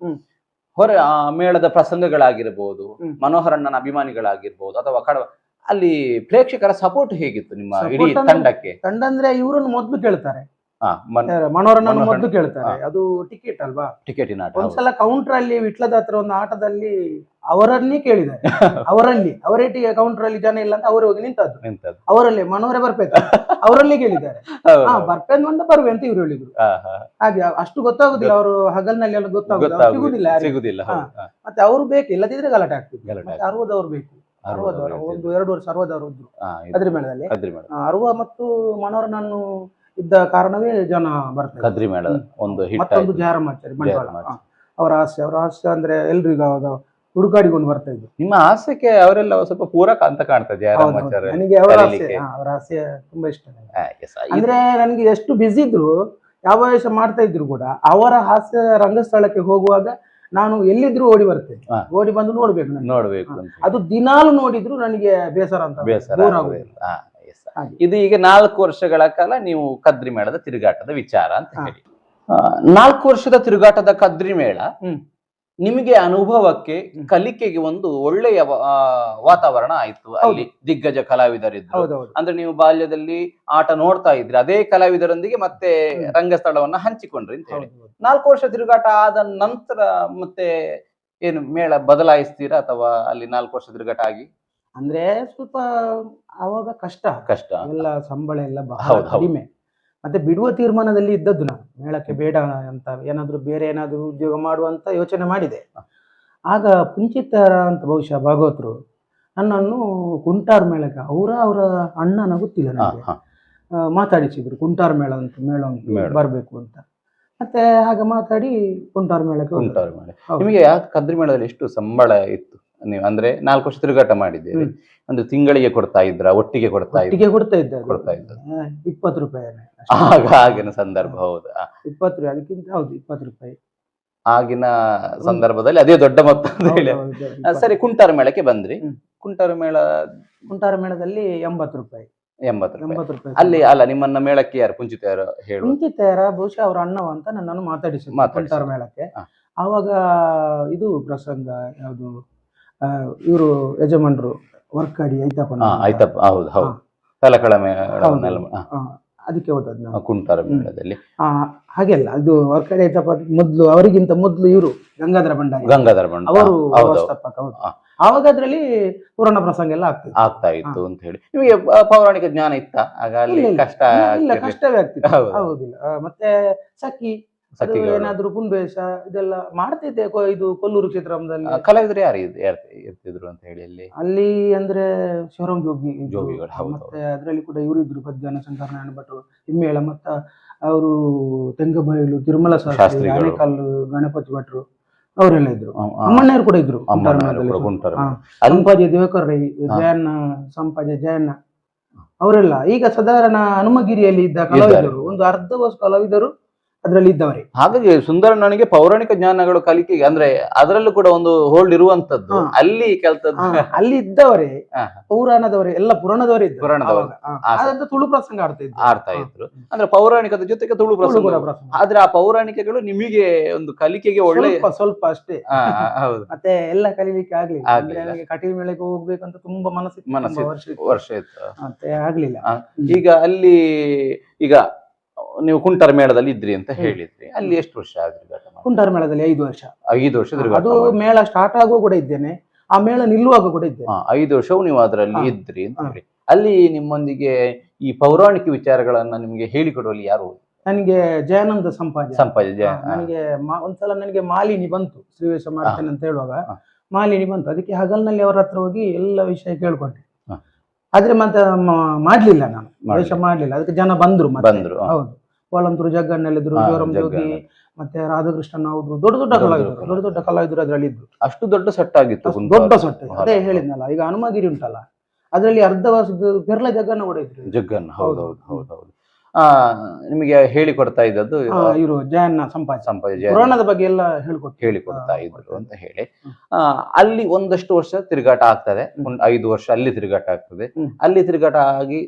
ಆ ಮೇಳದ ಪ್ರಸಂಗಗಳಾಗಿರ್ಬೋದು, ಮನೋಹರಣ್ಣನ ಅಭಿಮಾನಿಗಳಾಗಿರ್ಬೋದು ಅಥವಾ ಅಲ್ಲಿ ಪ್ರೇಕ್ಷಕರ ಸಪೋರ್ಟ್ ಹೇಗಿತ್ತು ನಿಮ್ಮ ಇಡೀ ತಂಡಕ್ಕೆ? ತಂಡ ಅಂದ್ರೆ ಇವರನ್ನು ಮೊದ್ಲು ಕೇಳ್ತಾರೆ, ಮನೋರಣ್ಣನ ಮೊದ್ಲು ಕೇಳ್ತಾರೆ. ಅದು ಟಿಕೆಟ್ ಅಲ್ವಾ, ಟಿಕೆಟಿನ ಆಟ. ಒಂದ್ಸಲ ಕೌಂಟರ್ ಅಲ್ಲಿ ವಿಟ್ಲದ ಹತ್ರ ಒಂದು ಆಟದಲ್ಲಿ ಅವರನ್ನೇ ಕೇಳಿದ್ದಾರೆ. ಅವರೇ ಕೌಂಟರ್ ಅಲ್ಲಿ ಜನ ಇಲ್ಲ ಅಂತ ಅವರು ಹೋಗಿ ನಿಂತದ್ದು. ಅವರಲ್ಲಿ ಮನೋರೇ ಬರ್ಬೇಕು ಅವರಲ್ಲಿ ಕೇಳಿದ್ದಾರೆ. ಬರ್ಪೇನ್ ಮಂಡ ಬರುವೆ ಅಂತ ಇವ್ರು ಹೇಳಿದ್ರು. ಹಾಗೆ ಅಷ್ಟು ಗೊತ್ತಾಗುದಿಲ್ಲ, ಅವರು ಹಗಲ್ನಲ್ಲಿ ಎಲ್ಲ ಸಿಗುದಿಲ್ಲ. ಮತ್ತೆ ಅವರು ಬೇಕು, ಇಲ್ಲದಿದ್ರೆ ಗಲಾಟೆ ಆಗ್ತಿದ್ರು. 60 ಬೇಕು, 60 ಒಂದು 2 ವರ್ಷ 60 ಇದ್ರು ಕದ್ರಿ ಮೇಳದಲ್ಲಿ. 60 ಮತ್ತು ಮನೋರಣ್ಣನು ಇದ್ದ ಕಾರಣವೇ ಜನ ಬರ್ತಾರೆ. ಕದ್ರಿ ಮೇಳ ಒಂದು ಮತ್ತೊಂದು ಜಾರಮಾಚಾರಿ ಬಂಡವಾಳ, ಅವರ ಹಾಸ್ಯ ಅಂದ್ರೆ ಎಲ್ರಿಗೂ ಅವಾಗ ಹುಡುಕಾಡಿಕೊಂಡು ಬರ್ತಾ ಇದ್ರು. ನಿಮ್ಮ ಹಾಸ್ಯಕ್ಕೆ ಅವರೆಲ್ಲ ಸ್ವಲ್ಪ ಪೂರಕ ಅಂತ ಕಾಣ್ತದೆ. ನನಗೆ ಅವರ ಹಾಸ್ಯ ತುಂಬಾ ಇಷ್ಟ. ಅಂದ್ರೆ ನನಗೆ ಎಷ್ಟು ಬಿಸಿ ಇದ್ರು, ಯಾವ ವೇಷ ಮಾಡ್ತಾ ಇದ್ರು ಕೂಡ ಅವರ ಹಾಸ್ಯ ರಂಗಸ್ಥಳಕ್ಕೆ ಹೋಗುವಾಗ ನಾನು ಎಲ್ಲಿದ್ರು ಓಡಿ ಬರ್ತೇನೆ. ಓಡಿ ಬಂದು ನೋಡ್ಬೇಕು. ಅದು ದಿನಾಲು ನೋಡಿದ್ರು ನನಗೆ ಬೇಸರ ಅಂತ. ಇದು ಈಗ 4 ವರ್ಷಗಳ ಕಾಲ ನೀವು ಕದ್ರಿ ಮೇಳದ ತಿರುಗಾಟದ ವಿಚಾರ ಅಂತ ಹೇಳಿ. 4 ವರ್ಷದ ತಿರುಗಾಟದ ಕದ್ರಿ ಮೇಳ ನಿಮಗೆ ಅನುಭವಕ್ಕೆ, ಕಲಿಕೆಗೆ ಒಂದು ಒಳ್ಳೆಯ ವಾತಾವರಣ ಆಯ್ತು. ಅಲ್ಲಿ ದಿಗ್ಗಜ ಕಲಾವಿದರಿದ್ರು. ಅಂದ್ರೆ ನೀವು ಬಾಲ್ಯದಲ್ಲಿ ಆಟ ನೋಡ್ತಾ ಇದ್ರಿ, ಅದೇ ಕಲಾವಿದರೊಂದಿಗೆ ಮತ್ತೆ ರಂಗಸ್ಥಳವನ್ನ ಹಂಚಿಕೊಂಡ್ರಿ ಅಂತ ಹೇಳಿ. 4 ವರ್ಷ ತಿರುಗಾಟ ಆದ ನಂತರ ಮತ್ತೆ ಏನು ಮೇಳ ಬದಲಾಯಿಸ್ತೀರಾ ಅಥವಾ ಅಲ್ಲಿ 4 ವರ್ಷ ತಿರುಗಾಟ ಆಗಿ? ಅಂದ್ರೆ ಸ್ವಲ್ಪ ಅವಾಗ ಕಷ್ಟ ಎಲ್ಲ, ಸಂಬಳ ಎಲ್ಲ ಬಹಳ ಕಡಿಮೆ. ಮತ್ತೆ ಬಿಡುವ ತೀರ್ಮಾನದಲ್ಲಿ ಇದ್ದದ್ದು ನಾನು, ಮೇಳಕ್ಕೆ ಬೇಡ ಅಂತ, ಏನಾದ್ರು ಬೇರೆ ಏನಾದ್ರು ಉದ್ಯೋಗ ಮಾಡುವಂತ ಯೋಚನೆ ಮಾಡಿದೆ. ಆಗ ಪುಂಚಿತ್ತಾರ ಅಂತ ಬಹುಶಃ ಭಾಗವತರು ನನ್ನನ್ನು ಕುಂಟಾರ್ ಮೇಳಕ್ಕೆ, ಅವರ ಅಣ್ಣನ ಗೊತ್ತಿಲ್ಲ ನನಗೆ, ಮಾತಾಡಿಸಿದ್ರು. ಕುಂಟಾರ್ ಮೇಳ ಬರ್ಬೇಕು ಅಂತ. ಮತ್ತೆ ಹಾಗೆ ಮಾತಾಡಿ ಕುಂಟಾರ್ ಮೇಳಕ್ಕೆ. ನಿಮಗೆ ಕದ್ರಿ ಮೇಳದಲ್ಲಿ ಎಷ್ಟು ಸಂಬಳ ಇತ್ತು? ನೀವು ಅಂದ್ರೆ 4 ವರ್ಷ ತಿರುಗಾಟ ಮಾಡಿದ್ದೀರಿ, ಅಂದ್ರೆ ತಿಂಗಳಿಗೆ ಕೊಡ್ತಾ ಇದ್ರ? ಒಟ್ಟಿಗೆ ಕೊಡ್ತಾ ಇದ್ದ 20 ರೂಪಾಯಿ ಆಗಿನ ಸಂದರ್ಭ? ಹೌದು, 20 ಅದಕ್ಕಿಂತ 20 ರೂಪಾಯಿ ಆಗಿನ ಸಂದರ್ಭದಲ್ಲಿ ಅದೇ ದೊಡ್ಡ ಮೊತ್ತ ಅಂತ ಹೇಳಿ. ಸರಿ, ಕುಂಟಾರ ಮೇಳಕ್ಕೆ ಬಂದ್ರಿ. ಕುಂಟಾರ ಮೇಳದಲ್ಲಿ 80 ರೂಪಾಯಿ. 80 ರೂಪಾಯಿ. ಅಲ್ಲಿ ಅಲ್ಲ, ನಿಮ್ಮನ್ನ ಮೇಳಕ್ಕೆ ಯಾರು ಪುಂಚಿತಾರ ಹೇಳಿ? ಪುಂಚಿತಾರ ಬಹುಶಃ ಅವ್ರ ಅಣ್ಣವ ಅಂತ ನನ್ನನ್ನು ಮಾತಾಡಿಸಿದ್ರು ಕುಂಟಾರ ಮೇಳಕ್ಕೆ. ಆವಾಗ ಇದು ಪ್ರಸಂಗ ಯಾವುದು, ಇವರು ಯಜಮಾನರು ವರ್ಕಾಡಿ ಆಯ್ತಪ್ಪ, ಹೌದು ಹೌದು, ಕಲಕಳ ಅದಕ್ಕೆ ಹೋದದ್ದು ನಾವು ಕುಂಟಾರ ಮೇಳದಲ್ಲಿ. ಹಾಗೆಲ್ಲ ಇದು ವರ್ಕಾಡಿ ಐತಪ್ಪ ಮೊದ್ಲು, ಅವರಿಗಿಂತ ಮೊದ್ಲು ಇವರು ಗಂಗಾಧರ ಭಂಡಾರಿ ಅವರು ವ್ಯವಸ್ಥಾಪಕ. ಹೌದು, ಆವಾಗ ಅದ್ರಲ್ಲಿ ಪುರಾಣ ಪ್ರಸಂಗ ಎಲ್ಲ ಆಗ್ತಾ ಇತ್ತು ಅಂತ ಹೇಳಿ. ನಿಮಗೆ ಪೌರಾಣಿಕ ಜ್ಞಾನ ಇತ್ತ ಆಗ? ಅಲ್ಲಿ ಕಷ್ಟ ಇಲ್ಲ, ಕಷ್ಟವೇ ಆಗ್ತಿತ್ತು. ಹೌದಿಲ್ಲ, ಮತ್ತೆ ಸಖಿ ಏನಾದ್ರು ಪುಂಬೇಶ ಇದೆಲ್ಲ ಮಾಡ್ತಿದ್ದೆ. ಇದು ಕೊಲ್ಲೂರು ಕ್ಷೇತ್ರದಲ್ಲಿ ಕಲಾವಿದರು ಯಾರು ಇರ್ತಿದ್ರು ಅಂತ ಹೇಳಿ ಅಲ್ಲಿ ಅಂದ್ರೆ ಶಿವರಾಮ್ ಜೋಗಿಗಳು. ಮತ್ತೆ ಅದ್ರಲ್ಲಿ ಕೂಡ ಇವರು ಇದ್ರು, ಪದ್ಯಾನ ಶಂಕರನಾರಾಯಣ ಭಟ್ರು, ಹಿಮ್ಮೇಳ, ಮತ್ತ ಅವರು ತೆಂಗಬೈಲು ತಿರುಮಲ ಶಾಸ್ತ್ರಿ, ಆನೇಕಲ್ಲು ಗಣಪತಿ ಭಟ್ರು ಅವರೆಲ್ಲ ಇದ್ರು. ಅಮ್ಮಣ್ಣರು ಕೂಡ ಇದ್ರು. ಸಂಪಾಜೆ ದಿವಾಕರ್ ರೈ, ಜಯಣ್ಣ ಸಂಪಾಜೆ ಜಯಣ್ಣ ಅವರೆಲ್ಲ ಈಗ ಸಾಧಾರಣ ಹನುಮಗಿರಿಯಲ್ಲಿ ಇದ್ದ ಕಲಾವಿದರು, ಒಂದು ಅರ್ಧ ವರ್ಷ ಕಲಾವಿದರು ಅದರಲ್ಲಿ ಇದ್ದವರೇ. ಹಾಗಾಗಿ ಸುಂದರಣ್ಣನಿಗೆ ಪೌರಾಣಿಕ ಜ್ಞಾನಗಳು ಕಲಿಕೆಗೆ ಅಂದ್ರೆ ಅದರಲ್ಲೂ ಕೂಡ ಒಂದು ಹೋಲ್ಡ್ ಇರುವಂತದ್ದು. ಅಲ್ಲಿ ಅಲ್ಲಿ ಇದ್ದವರೇ ಪೌರಾಣದವರೇ, ಎಲ್ಲ ಪುರಾಣದವರೇ ಇದ್ರು. ತುಳು ಪ್ರಸಂಗ ಆಡ್ತಾ ಇದ್ರು. ಅಂದ್ರೆ ಪೌರಾಣಿಕದ ಜೊತೆಗೆ ತುಳು ಪ್ರಸಂಗ. ಆದ್ರೆ ಆ ಪೌರಾಣಿಕಗಳು ನಿಮಗೆ ಒಂದು ಕಲಿಕೆಗೆ ಒಳ್ಳೆ ಸ್ವಲ್ಪ ಅಷ್ಟೇ. ಮತ್ತೆ ಎಲ್ಲ ಕಲಿಲಿಕ್ಕೆ ಆಗ್ಲಿಲ್ಲ. ಕಟೀಲ್ ಮೇಳಕ್ಕೆ ಹೋಗ್ಬೇಕಂತ ತುಂಬಾ ಮನಸ್ಸಿತ್ತು, ವರ್ಷ ಇತ್ತು, ಮತ್ತೆ ಆಗ್ಲಿಲ್ಲ. ಈಗ ಅಲ್ಲಿ ಈಗ ನೀವು ಕುಂಟಾರ ಮೇಳದಲ್ಲಿ ಇದ್ರಿ ಅಂತ ಹೇಳಿದ್ರಿ. ಅಲ್ಲಿ ಎಷ್ಟು ವರ್ಷ ಆದ್ರಿ? ಕುಂಟಾರ ಮೇಳದಲ್ಲಿ 5 ವರ್ಷ. 5 ವರ್ಷ. ಅದು ಮೇಳ ಸ್ಟಾರ್ಟ್ ಆಗುವ ಕೂಡ ಇದ್ದೇನೆ, ಆ ಮೇಳ ನಿಲ್ಲುವಾಗ ಕೂಡ ಇದ್ದೇನೆ. 5 ವರ್ಷವು ನೀವು ಅದರಲ್ಲಿ ಇದ್ರಿ ಅಂತ ಹೇಳಿ. ಅಲ್ಲಿ ನಿಮ್ಮೊಂದಿಗೆ ಈ ಪೌರಾಣಿಕ ವಿಚಾರಗಳನ್ನ ನಿಮ್ಗೆ ಹೇಳಿಕೊಡುವಲ್ಲಿ ಯಾರು? ನನಗೆ ಜಯಾನಂದ ಸಂಪಾಜೆ. ನನಗೆ ಒಂದ್ಸಲ ನನಗೆ ಮಾಲಿನಿ ಬಂತು, ಶ್ರೀವೇಶ ಮಾಡ್ತೇನೆ ಅಂತ ಹೇಳುವಾಗ ಮಾಲಿನಿ ಬಂತು. ಅದಕ್ಕೆ ಹಗಲ್ನಲ್ಲಿ ಅವರ ಹತ್ರ ಹೋಗಿ ಎಲ್ಲ ವಿಷಯ ಕೇಳ್ಕೊಂಡೆ. ಆದ್ರೆ ಮತ್ತೆ ಮಾಡ್ಲಿಲ್ಲ, ನಾನು ವೇಷ ಮಾಡ್ಲಿಲ್ಲ. ಅದಕ್ಕೆ ಜನ ಬಂದ್ರು. ಹೌದು, ಕೋಳಂತೂರು ಜಗ್ಗಣ್ಣಲ್ಲಿದ್ರು, ಶಿವರಾಮ್ ಜೋಗಿ, ಮತ್ತೆ ರಾಧಾಕೃಷ್ಣನ್, ಅವರು ದೊಡ್ಡ ಕಲಾವಿದರು ಅದರಲ್ಲಿ ಇದ್ರು. ಅಷ್ಟು ದೊಡ್ಡ ಸೆಟ್ ಆಗಿತ್ತು, ದೊಡ್ಡ ಸೆಟ್. ಅದೇ ಹೇಳಿದ್ನಲ್ಲ, ಈಗ ಹನುಮಗಿರಿ ಉಂಟಲ್ಲ, ಅದರಲ್ಲಿ ಅರ್ಧ ವರ್ಷದ ಪೆರ್ಲ ಜಗ್ಗಣ್ಣ ಕೂಡ ಇದ್ರು. ಜಗ್ಗಣ್ಣ, ಹೌದೌದು. ನಿಮಗೆ ಹೇಳಿಕೊಡ್ತಾ ಇದ್ದದ್ದು ಇವರು ಜಯಣ್ಣ ಸಂಪಾಜೆ ಪುರಾಣದ ಬಗ್ಗೆ ಎಲ್ಲ ಹೇಳಿಕೊಡ್ತಾ ಇದ್ರು ಅಂತ ಹೇಳಿ. ಅಲ್ಲಿ ಒಂದಷ್ಟು ವರ್ಷ ತಿರುಗಾಟ ಆಗ್ತದೆ, 5 ವರ್ಷ ಅಲ್ಲಿ ತಿರುಗಾಟ ಆಗ್ತದೆ. ಅಲ್ಲಿ ತಿರುಗಾಟ ಆಗಿ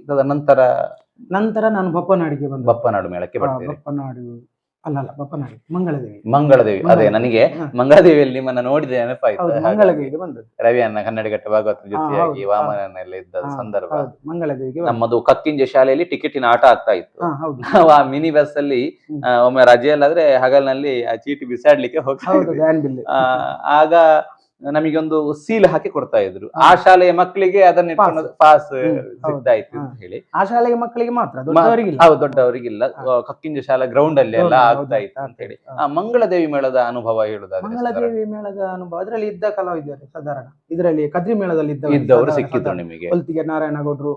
ನಂತರ ನಾನು ಬಪ್ಪನಾಡಿಗೆ ಬಂದೆ. ಬಪ್ಪನಾಡು ಮೇಳಕ್ಕೆ ಬರ್ತೇನೆ. ಬಪ್ಪನಾಡು ಬಪ್ಪನಾಡಿ ಮಂಗಳದೇವಿ. ಅದೇ ನನಗೆ ಮಂಗಳದೇವಿಯಲ್ಲಿ ನಿಮ್ಮನ್ನ ನೋಡಿದ ನೆನಪಾಯ್ತು. ಮಂಗಳದೇವಿಗೆ ಬಂದದ್ದು ರವಿ ಅನ್ನ ಕನ್ನಡಗಟ್ಟ ಭಾಗವತರ ಜೊತೆಯಾಗಿ ವಾಮನನೆಲ್ಲ ಇದ್ದ ಸಂದರ್ಭ. ಮಂಗಳದೇವಿಗೆ ನಮ್ಮದು ಕಕ್ಕಿಂಜೆ ಶಾಲೆಯಲ್ಲಿ ಟಿಕೆಟಿನ ಆಟ ಆಗ್ತಾ ಇತ್ತು. ನಾವು ಆ ಮಿನಿ ಬಸ್ ಅಲ್ಲಿ ಒಮ್ಮೆ ರಜೆಯಲ್ಲಾದ್ರೆ ಹಗಲ್ನಲ್ಲಿ ಆ ಚೀಟಿ ಬಿಸಾಡ್ಲಿಕ್ಕೆ ಹೋಗ್ತಾ. ಆಗ ನಮಗೊಂದು ಸೀಲ್ ಹಾಕಿ ಕೊಡ್ತಾ ಇದ್ರು. ಆ ಶಾಲೆಯ ಮಕ್ಕಳಿಗೆ ಅದನ್ನ ಇಟ್ಕೊಂಡು ಪಾಸ್ ಸಿಗ್ತಾಯಿತ್ತು ಅಂತ ಹೇಳಿ. ಆ ಶಾಲೆಯ ಮಕ್ಕಳಿಗೆ ಮಾತ್ರ, ದೊಡ್ಡವರಿಗಿಲ್ಲ. ಕಕ್ಕಿಂಜ ಶಾಲಾ ಗ್ರೌಂಡ್ ಅಲ್ಲಿ ಎಲ್ಲ ಆಗ್ತಾ ಇತ್ತು ಅಂತ ಹೇಳಿ. ಆ ಮಂಗಳದೇವಿ ಮೇಳದ ಅನುಭವ ಹೇಳುದಾದ್ರೆ? ಮಂಗಳದೇವಿ ಮೇಳದ ಅನುಭವ, ಅದರಲ್ಲಿ ಇದ್ದ ಕಲಾವಿದರು ಸಾಧಾರಣ ಇದರಲ್ಲಿ ಕದ್ರಿ ಮೇಳದಲ್ಲಿ ಇದ್ದವರು ಸಿಕ್ಕಿದ್ರು ನಿಮಗೆ? ಕೊಲ್ತಿಗೆ ನಾರಾಯಣಗೌಡ್ರು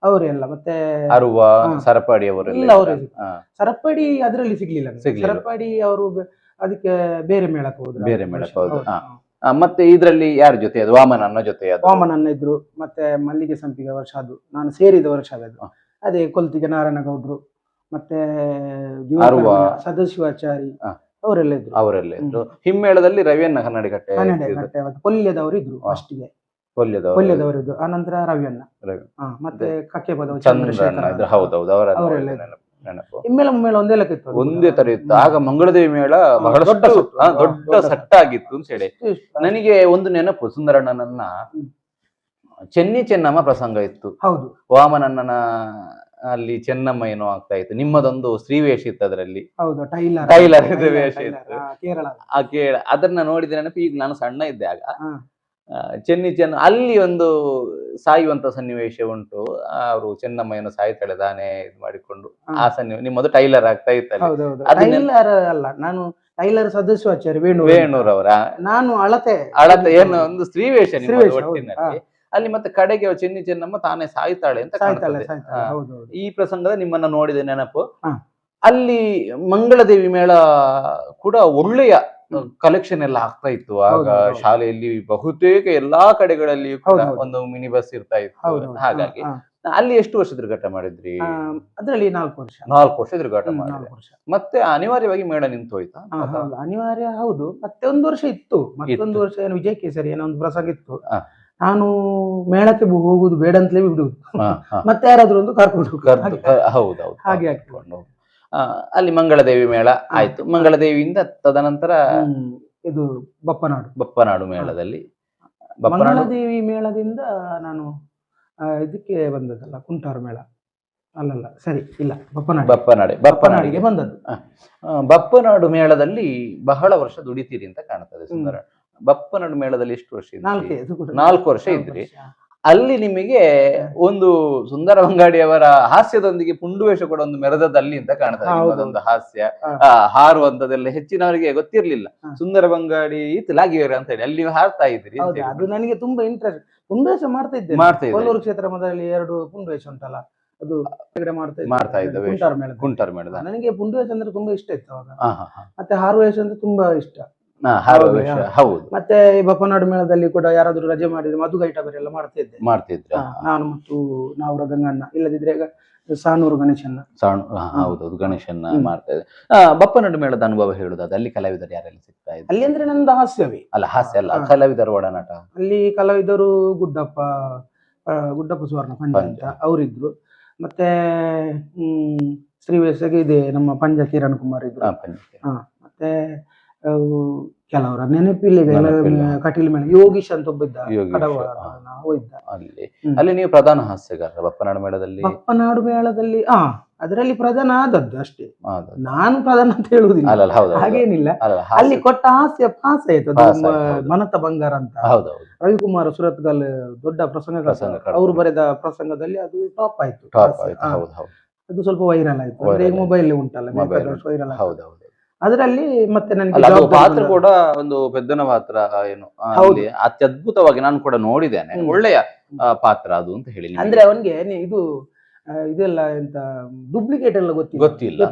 ಅವರೆಲ್ಲ, ಮತ್ತೆ ಅರುವ ಸರಪಾಡಿ ಅವರೆಲ್ಲ. ಸರಪಾಡಿ ಅದರಲ್ಲಿ ಸಿಗ್ಲಿಲ್ಲ. ಸರಪಾಡಿ ಅವರು ಅದಕ್ಕೆ ಬೇರೆ ಮೇಳಕ್ಕೆ ಹೋದ್ರು. ಮತ್ತೆ ಇದ್ರಲ್ಲಿ ಯಾರ ಜೊತೆ? ಅದು ವಾಮನನ್ನ ಜೊತೆ. ವಾಮನನ್ನ ಇದ್ರು, ಮತ್ತೆ ಮಲ್ಲಿಗೆ ಸಂಪಿಗೆ ವರ್ಷ, ಅದು ನಾನು ಸೇರಿದ ವರ್ಷ ಅದು. ಅದೇ ಕೊಲ್ತಿಗೆ ನಾರಾಯಣಗೌಡ್ರು, ಮತ್ತೆ ಸದಾಶಿವಾಚಾರಿ ಅವರೆಲ್ಲ ಇದ್ರು. ಹಿಮ್ಮೇಳದಲ್ಲಿ ರವಿಯನ್ನ ಕನ್ನಡಗಟ್ಟೆ ಕೊಲ್ಯದವರು ಇದ್ರು. ಫಸ್ಟಿಗೆ ಕೊಲ್ಯದವರು ಇದ್ರು, ಆನಂತರ ರವಿಯನ್ನ, ಮತ್ತೆ ಕಕ್ಕೆಪದ ಚಂದ್ರಶೇಖರ, ಅವರೆಲ್ಲ ಇದ್ರು. ಹಿಮ್ಮೇಳ ಒಂದೇ ತರ ಇತ್ತು. ಆಗ ಮಂಗಳದೇವಿ ಮೇಳ ಬಹಳಷ್ಟು ದೊಡ್ಡ ಸಟ್ಟ ಆಗಿತ್ತು ಅಂತ ಹೇಳಿ. ನನಗೆ ಒಂದು ನೆನಪು, ಸುಂದರಣ್ಣನನ್ನ ಚೆನ್ನಮ್ಮ ಪ್ರಸಂಗ ಇತ್ತು. ಹೌದು, ವಾಮನಣ್ಣನ ಅಲ್ಲಿ ಚೆನ್ನಮ್ಮ ಏನೋ ಆಗ್ತಾ ಇತ್ತು. ನಿಮ್ಮದೊಂದು ಸ್ತ್ರೀವೇಷ ಇತ್ತು ಅದರಲ್ಲಿ. ಟೈಲರ್ ವೇಷ ಇತ್ತು. ಅದನ್ನ ನೋಡಿದ ನೆನಪು. ಈಗ ನಾನು ಸಣ್ಣ ಇದ್ದೆ ಆಗ. ಚೆನ್ನ ಅಲ್ಲಿ ಒಂದು ಸಾಯುವಂತ ಸನ್ನಿವೇಶ ಉಂಟು. ಅವರು ಚೆನ್ನಮ್ಮ ಏನೋ ಸಾಯ್ತಾಳೆ ತಾನೇ ಇದು ಮಾಡಿಕೊಂಡು. ಆ ಸನ್ನಿವೇಶ ನಿಮ್ಮದು ಟೈಲರ್ ಆಗ್ತಾ ಇತ್ತಲ್ಲ. ನಾನು ಟೈಲರ್ ಸದಸ್ಯಾಚಾರ್ಯ ವೇಣೂರವರ, ನಾನು ಅಳತೆ ಏನೋ ಒಂದು ಸ್ತ್ರೀವೇಷ ಒಟ್ಟಿನಲ್ಲಿ. ಅಲ್ಲಿ ಮತ್ತೆ ಕಡೆಗೆ ಚೆನ್ನಮ್ಮ ತಾನೇ ಸಾಯ್ತಾಳೆ ಅಂತ ಕಾಣ್ತಾಳೆ. ಈ ಪ್ರಸಂಗದ ನಿಮ್ಮನ್ನ ನೋಡಿದ ನೆನಪು. ಅಲ್ಲಿ ಮಂಗಳದೇವಿ ಮೇಳ ಕೂಡ ಒಳ್ಳೆಯ ಕಲೆಕ್ಷನ್ ಎಲ್ಲ ಆಗ್ತಾ ಇತ್ತು. ಆಗ ಶಾಲೆಯಲ್ಲಿ ಬಹುತೇಕ ಎಲ್ಲಾ ಕಡೆಗಳಲ್ಲಿ ಒಂದು ಮಿನಿ ಬಸ್ ಇರ್ತಾ ಇತ್ತು. ಹಾಗಾಗಿ ಅಲ್ಲಿ ಎಷ್ಟು ವರ್ಷ ತಿರುಗಾಟ ಮಾಡಿದ್ರಿ? ಅದರಲ್ಲಿ 4 ವರ್ಷ. 4 ವರ್ಷ ತಿರುಗಾಟ ಮಾಡಿದ್ರಿ. ಮತ್ತೆ ಅನಿವಾರ್ಯವಾಗಿ ಮೇಳ ನಿಂತು ಹೋಯ್ತಾ? ಅನಿವಾರ್ಯ, ಹೌದು. ಮತ್ತೆ 1 ವರ್ಷ ಇತ್ತು. ಮತ್ತೊಂದು ವರ್ಷ ಏನು ವಿಜಯ ಕೇಸರಿ ಏನೋ ಒಂದು ಪ್ರಸಂಗ ಇತ್ತು. ನಾನು ಮೇಳಕ್ಕೆ ಹೋಗುದು ಬೇಡ ಅಂತಲೇ ಬಿಡುದು. ಮತ್ತೆ ಯಾರಾದ್ರೂ ಒಂದು ಕರ್ಕೊಂಡು ಹೌದೌದು ಹಾಗೆ ಆಗ್ಕೊಂಡು ಅಲ್ಲಿ ಮಂಗಳದೇವಿ ಮೇಳ ಆಯ್ತು. ಮಂಗಳದೇವಿಯಿಂದ ತದನಂತರ ಇದು ಬಪ್ಪನಾಡು. ಬಪ್ಪನಾಡು ಮೇಳದಲ್ಲಿ ಮಂಗಳದೇವಿ ಮೇಳದಿಂದ ನಾನು ಇದಕ್ಕೆ ಬಂದದ್ದಲ್ಲ, ಕುಂಟಾರು ಮೇಳ ಅಲ್ಲಲ್ಲ, ಸರಿ ಇಲ್ಲ, ಬಪ್ಪನಾಡಿಗೆ ಬಂದದ್ದು. ಬಪ್ಪನಾಡು ಮೇಳದಲ್ಲಿ ಬಹಳ ವರ್ಷ ದುಡಿತೀರಿ ಅಂತ ಕಾಣ್ತದೆ ಸುಂದರ. ಬಪ್ಪನಾಡು ಮೇಳದಲ್ಲಿ ಎಷ್ಟು ವರ್ಷ ಇದ್ರಿ? 4 ವರ್ಷ ಇದ್ರಿ. ಅಲ್ಲಿ ನಿಮಗೆ ಒಂದು ಸುಂದರ ಬಂಗಾಡಿಯವರ ಹಾಸ್ಯದೊಂದಿಗೆ ಪುಂಡುವೇಷ ಕೂಡ ಒಂದು ಮೆರೆದದಲ್ಲಿ ಅಂತ ಕಾಣ್ತದೆ. ಒಂದು ಹಾಸ್ಯ ಹಾರುವಂತದೆಲ್ಲ ಹೆಚ್ಚಿನವರಿಗೆ ಗೊತ್ತಿರ್ಲಿಲ್ಲ. ಸುಂದರ ಬಂಗಾಡಿ ಲಾಗಿವೇರ ಅಂತ ಹೇಳಿ ಅಲ್ಲಿ ನೀವು ಹಾರ್ತಾ ಇದ್ರಿ. ಅದು ನನಗೆ ತುಂಬಾ ಇಂಟ್ರೆಸ್ಟ್. ಪುಂಡುವೇಷ ಮಾಡ್ತಾ ಇದ್ದೆ. ಕೊಲ್ಲೂರು ಕ್ಷೇತ್ರ ಮಠದಲ್ಲಿ 2 ಪುಂಡುವೇಷ ಉಂಟಲ್ಲ, ಅದು ಮಾಡ್ತಾ ಇದ್ದ ಕುಂಟಾರ ಮೇಳದ. ನನಗೆ ಪುಂಡುವೇಷ ಅಂದ್ರೆ ತುಂಬಾ ಇಷ್ಟ ಇತ್ತು ಅವಾಗ. ಮತ್ತೆ ಹಾರುವೇಷ ಅಂದ್ರೆ ತುಂಬಾ ಇಷ್ಟ. ಹೌದು. ಮತ್ತೆ ಬಪ್ಪನಾಡು ಮೇಳದಲ್ಲಿ ಕೂಡ ಯಾರಾದ್ರೂ ರಜೆ ಮಾಡಿದ್ರೆ ಮಧುಗೈಟ ಬೇರೆ ಎಲ್ಲ ಮಾಡ್ತಿದ್ದೆ ನಾನು ಮತ್ತು ನಾವೂರ ಗಂಗಣ್ಣ, ಇಲ್ಲದಿದ್ರೆ ಸಾನೂರು ಗಣೇಶನ್ನ. ಹೌದೌದು, ಗಣೇಶನ್ನ ಮಾಡ್ತಾ ಇದ್ದೆ. ಬಪ್ಪನಾಡು ಮೇಳದ ಅನುಭವ ಹೇಳುದಾದ್ರೆ ಅಲ್ಲಿ ಕಲಾವಿದರು ಯಾರೆಲ್ಲ ಸಿಗ್ತಾ ಇದ್ರು? ಅಲ್ಲಿ ಅಂದ್ರೆ ನಂದು ಹಾಸ್ಯವೇ ಅಲ್ಲ, ಹಾಸ್ಯ ಅಲ್ಲ, ಕಲಾವಿದರ ಒಡನಾಟ. ಅಲ್ಲಿ ಕಲಾವಿದರು ಗುಡ್ಡಪ್ಪ ಸುವರ್ಣ ಪಂಜ ಅವರಿದ್ರು. ಮತ್ತೆ ಶ್ರೀವೇಶಗೆ ಇದೆ ನಮ್ಮ ಪಂಜ ಕಿರಣ್ ಕುಮಾರ್ ಇದ್ರು. ಮತ್ತೆ ಕೆಲವರ ನೆನಪಿಲ್ಲ, ಕಟೀಲ್ ಮೇಳ ಯೋಗೀಶ್ ಅಂತ ಒಬ್ಬ ಇದ್ದ, ಅಲ್ಲಿ ನೀವು ಪ್ರಧಾನ ಹಾಸ್ಯಗಾರ ಬಪ್ಪನಾಡು ಮೇಳದಲ್ಲಿ. ಬಪ್ಪನಾಡು ಮೇಳದಲ್ಲಿ ಅದರಲ್ಲಿ ಪ್ರಧಾನ ಆದದ್ದು ಅಷ್ಟೇ, ನಾನು ಪ್ರಧಾನ ಅಂತ ಹೇಳುವುದಿಲ್ಲ, ಹಾಗೇನಿಲ್ಲ. ಅಲ್ಲಿ ಕೊಟ್ಟ ಹಾಸ್ಯ ಪಾಸ್ ಆಯ್ತು. ಮನತ ಬಂಗಾರ ಅಂತ ರವಿಕುಮಾರ್ ಸುರತ್ಗಲ್ ದೊಡ್ಡ ಪ್ರಸಂಗ ಅವರು ಬರೆದ ಪ್ರಸಂಗದಲ್ಲಿ ಅದು ಟಾಪ್ ಆಯ್ತು. ಅದು ಸ್ವಲ್ಪ ವೈರಲ್ ಆಯ್ತು. ಅಂದ್ರೆ ಮೊಬೈಲ್ ಉಂಟಲ್ಲ, ವೈರಲ್. ಅದರಲ್ಲಿ ಮತ್ತೆ ನನಗೆ ಪಾತ್ರ ಕೂಡ ಒಂದು ಪೆದ್ದನ ಪಾತ್ರ ಏನು ಅತ್ಯದ್ಭುತವಾಗಿ ನಾನು ಕೂಡ ನೋಡಿದ್ದೇನೆ. ಒಳ್ಳೆಯ ಪಾತ್ರ ಅದು ಅಂತ ಹೇಳಿ. ಅಂದ್ರೆ ಅವನ್ಗೆ ಇದು ಇದೆಲ್ಲ ಎಂತ ಡೂಪ್ಲಿಕೇಟ್ ಎಲ್ಲ ಗೊತ್ತಿಲ್ಲ.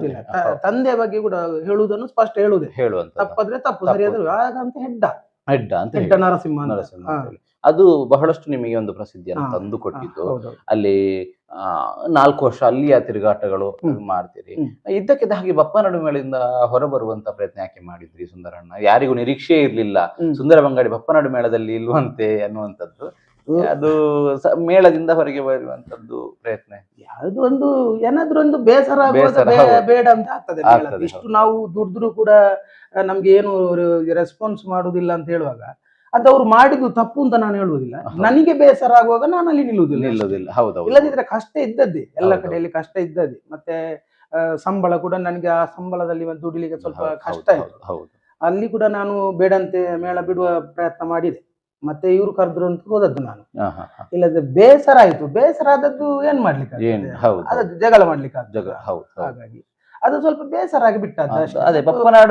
ತಂದೆ ಬಗ್ಗೆ ಕೂಡ ಹೇಳುವುದನ್ನು ಸ್ಪಷ್ಟ ಹೇಳುವಂತ, ತಪ್ಪಾದ್ರೆ ತಪ್ಪು, ಸರಿಯಾದ್ರೆ ಹಾಗಂತ ಹೆಡ್ಡ ನರಸಿಂಹ. ಅದು ಬಹಳಷ್ಟು ನಿಮಗೆ ಒಂದು ಪ್ರಸಿದ್ಧಿಯನ್ನು ತಂದು ಕೊಟ್ಟಿದ್ದು. ಅಲ್ಲಿ 4 ವರ್ಷ ಅಲ್ಲಿಯ ತಿರುಗಾಟಗಳು ಮಾಡ್ತೀರಿ. ಇದ್ದಕ್ಕಿದ್ದ ಹಾಗೆ ಬಪ್ಪನಾಡು ಮೇಳದಿಂದ ಹೊರಬರುವಂತ ಪ್ರಯತ್ನ ಯಾಕೆ ಮಾಡಿದ್ರಿ ಸುಂದರಣ್ಣ? ಯಾರಿಗೂ ನಿರೀಕ್ಷೆ ಇರ್ಲಿಲ್ಲ ಸುಂದರ ಬಂಗಾಡಿ ಬಪ್ಪನಾಡು ಮೇಳದಲ್ಲಿ ಇಲ್ವಂತೆ ಅನ್ನುವಂಥದ್ದು. ಅದು ಮೇಳದಿಂದ ಹೊರಗೆ ಬರುವಂತದ್ದು ಪ್ರಯತ್ನ ಯಾವ್ದು ಒಂದು ಏನಾದ್ರೂ ಒಂದು ಬೇಸರ ಬೇಡ ಅಂತ ಆಗ್ತದೆ. ಇಷ್ಟು ನಾವು ದುಡಿದ್ರು ಕೂಡ ನಮ್ಗೆ ಏನು ರೆಸ್ಪಾನ್ಸ್ ಮಾಡುದಿಲ್ಲ ಅಂತ ಹೇಳುವಾಗ ಅದು ಅವ್ರು ಮಾಡಿದ್ದು ತಪ್ಪು ಅಂತ ನಾನು ಹೇಳುವುದಿಲ್ಲ. ನನಗೆ ಬೇಸರ ಆಗುವಾಗ ನಾನು ಅಲ್ಲಿ ನಿಲ್ಲುವುದಿಲ್ಲ. ಇಲ್ಲದಿದ್ರೆ ಕಷ್ಟ ಇದ್ದದ್ದೇ, ಎಲ್ಲ ಕಡೆಯಲ್ಲಿ ಕಷ್ಟ ಇದ್ದದ್ದೇ. ಮತ್ತೆ ಸಂಬಳ ಕೂಡ ನನಗೆ ಆ ಸಂಬಳದಲ್ಲಿ ದುಡಿಲಿಕ್ಕೆ ಸ್ವಲ್ಪ ಕಷ್ಟ ಆಯ್ತು. ಅಲ್ಲಿ ಕೂಡ ನಾನು ಬೇಡಂತೆ ಮೇಳ ಬಿಡುವ ಪ್ರಯತ್ನ ಮಾಡಿದೆ. ಮತ್ತೆ ಇವ್ರು ಕರೆದ್ರು ಅಂತ ಹೋದದ್ದು ನಾನು. ಇಲ್ಲದ್ರೆ ಬೇಸರ ಆಯ್ತು. ಬೇಸರ ಆದದ್ದು ಏನ್ ಮಾಡ್ಲಿಕ್ಕೆ, ಅದದ್ದು ಜಗಳ ಮಾಡ್ಲಿಕ್ಕೆ. ಹಾಗಾಗಿ ಅದು ಸ್ವಲ್ಪ ಬೇಸರ ಆಗಿ ಬಿಟ್ಟದ್ದು.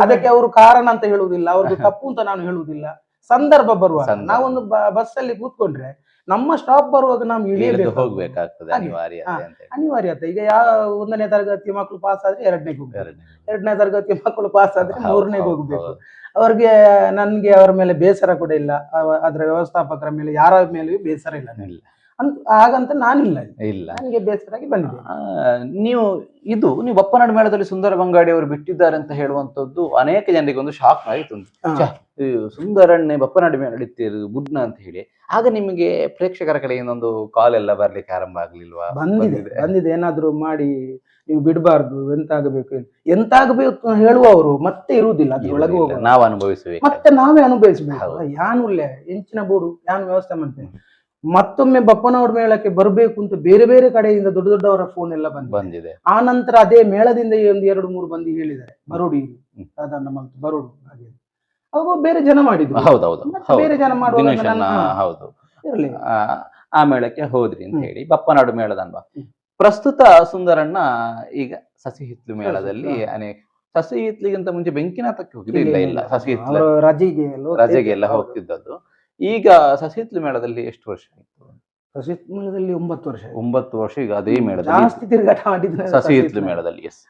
ಅದಕ್ಕೆ ಅವರು ಕಾರಣ ಅಂತ ಹೇಳುವುದಿಲ್ಲ, ಅವ್ರದ್ದು ತಪ್ಪು ಅಂತ ನಾನು ಹೇಳುವುದಿಲ್ಲ. ಸಂದರ್ಭ ಬರುವಾಗ ನಾವೊಂದು ಬಸ್ ಅಲ್ಲಿ ಕೂತ್ಕೊಂಡ್ರೆ ನಮ್ಮ ಸ್ಟಾಪ್ ಬರುವಾಗ ನಾವು ಇಳಿಯಬೇಕು, ಹೋಗ್ಬೇಕಾಗ್ತದೆ, ಅನಿವಾರ್ಯತೆ. ಈಗ 1ನೇ ತರಗತಿ ಮಕ್ಕಳು ಪಾಸ್ ಆದ್ರೆ 2ನೇ ಹೋಗ್ಬೇಕು, 2ನೇ ತರಗತಿ ಮಕ್ಕಳು ಪಾಸ್ ಆದ್ರೆ 3ನೇ ಹೋಗ್ಬೇಕು. ಅವ್ರಿಗೆ ನನ್ಗೆ ಅವರ ಮೇಲೆ ಬೇಸರ ಕೂಡ ಇಲ್ಲ, ಅದರ ವ್ಯವಸ್ಥಾಪಕರ ಮೇಲೆ ಯಾರ ಮೇಲೆಯೂ ಬೇಸರ ಇಲ್ಲ. ಹಾಗಂತ ನಾನಿಲ್ಲ, ನನಗೆ ಬೇಸರ ಆಗಿ ಬಂದಿದೆ. ನೀವು ಬಪ್ಪನಾಡು ಮೇಳದಲ್ಲಿ ಸುಂದರ ಬಂಗಾಡಿ ಅವರು ಬಿಟ್ಟಿದ್ದಾರೆ ಅಂತ ಹೇಳುವಂತದ್ದು ಅನೇಕ ಜನರಿಗೆ ಒಂದು ಶಾಕ್ ಆಯ್ತು. ಸುಂದರಣ್ಣೆ ಬಪ್ಪನಾಡು ಮೇಳ ನಡೀತಿರೋದು ಬುಡ್ನ ಅಂತ ಹೇಳಿ. ಆಗ ನಿಮಗೆ ಪ್ರೇಕ್ಷಕರ ಕಡೆಯಿಂದ ಒಂದು ಕಾಲ್ ಎಲ್ಲ ಬರ್ಲಿಕ್ಕೆ ಆರಂಭ ಆಗ್ಲಿಲ್ವಾ? ಬಂದಿದೆ. ಏನಾದ್ರು ಮಾಡಿ ನೀವು ಬಿಡಬಾರ್ದು, ಎಂತಾಗಬೇಕು ಹೇಳುವವರು ಮತ್ತೆ ಇರುವುದಿಲ್ಲ, ಅದ್ರೊಳಗೆ ನಾವು ಅನುಭವಿಸಬೇಕು, ಮತ್ತೆ ನಾವೇ ಅನುಭವಿಸಬೇಕು. ಯಾನುಲ್ಲೇ ಎಂಚಿನ ಬೋರ್ಡು ಯಾನು ವ್ಯವಸ್ಥೆ ಮಾಡ್ತೇನೆ. ಮತ್ತೊಮ್ಮೆ ಬಪ್ಪನಾಡು ಮೇಳಕ್ಕೆ ಬರಬೇಕು ಅಂತ ಬೇರೆ ಬೇರೆ ಕಡೆಯಿಂದ ದೊಡ್ಡ ದೊಡ್ಡವರ ಫೋನ್ ಎಲ್ಲ ಬಂದಿದೆ. ಆ ನಂತರ ಅದೇ ಮೇಳದಿಂದ ಒಂದು 2-3 ಮಂದಿ ಹೇಳಿದ್ದಾರೆ, ಬರೋಡಿ ಸಾಧಾರಣ ಬರೋಡು ಹಾಗೆ. ಅವಾಗ ಬೇರೆ ಜನ ಮಾಡಿದ್ರು. ಬೇರೆ ಜನ ಮಾಡುವ ಇರ್ಲಿ, ಆ ಮೇಳಕ್ಕೆ ಹೋದ್ರಿ ಅಂತ ಹೇಳಿ. ಬಪ್ಪನಾಡು ಮೇಳದ ಅನ್ವಾ ಪ್ರಸ್ತುತ ಸುಂದರಣ್ಣ ಈಗ ಸಸಿ ಹಿತ್ಲು ಮೇಳದಲ್ಲಿ ಸಸಿ ಹಿತ್ಲಿಗಿಂತ ಮುಂಚೆ ಬೆಂಕಿನಾಥಕ್ಕೆ ಹೋಗಿದ್ದಿಲ್ಲ, ಇಲ್ಲ ಸಸಿ ಹಿತ್ಲು ರಜೆಗೆ ಎಲ್ಲ ಹೋಗ್ತಿದ್ದದ್ದು. ಈಗ ಸಸಿ ಹಿತ್ಲು ಮೇಳದಲ್ಲಿ ಎಷ್ಟು ವರ್ಷ ಆಯ್ತು? ಸಸಿ ಹಿತ್ಲು ಮೇಳದಲ್ಲಿ 9 ವರ್ಷ. 9 ವರ್ಷ. ಈಗ ಅದೇ ಮೇಳದಲ್ಲಿ ಜಾಸ್ತಿ ತಿರುಗಾಟ ಮಾಡಿದ್ರೆ ಸಸಿ ಹಿತ್ಲು ಮೇಳದಲ್ಲಿ. ಎಸ್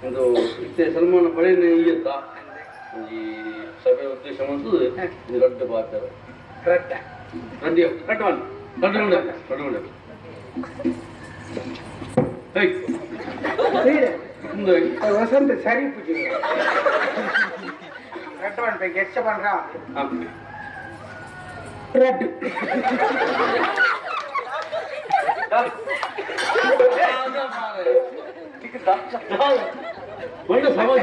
ಒಂದು ಸನ್ಮಾನ ಪಡೆಯನ್ನ ಇಯ್ಯತ್ತ ಈ ಸಭೆ ಉದ್ದೇಶ ಒಂದು ಇದು ದೊಡ್ಡ ಪಾತ್ರ ಕರೆಕ್ಟ್ ರೆಡಿ ಕಟ್ಕೊಂಡು ಕಟ್ಕೊಂಡು ಮುಂದೆ ವಸಂತ ಸರಿ ಪೂಜೆ ಕಟ್ಕೊಂಡು ಹೆಚ್ಚ ಬಂದ್ರ ರೆಡ್ ಒಳ್ಳೆ ಸಮಾಜ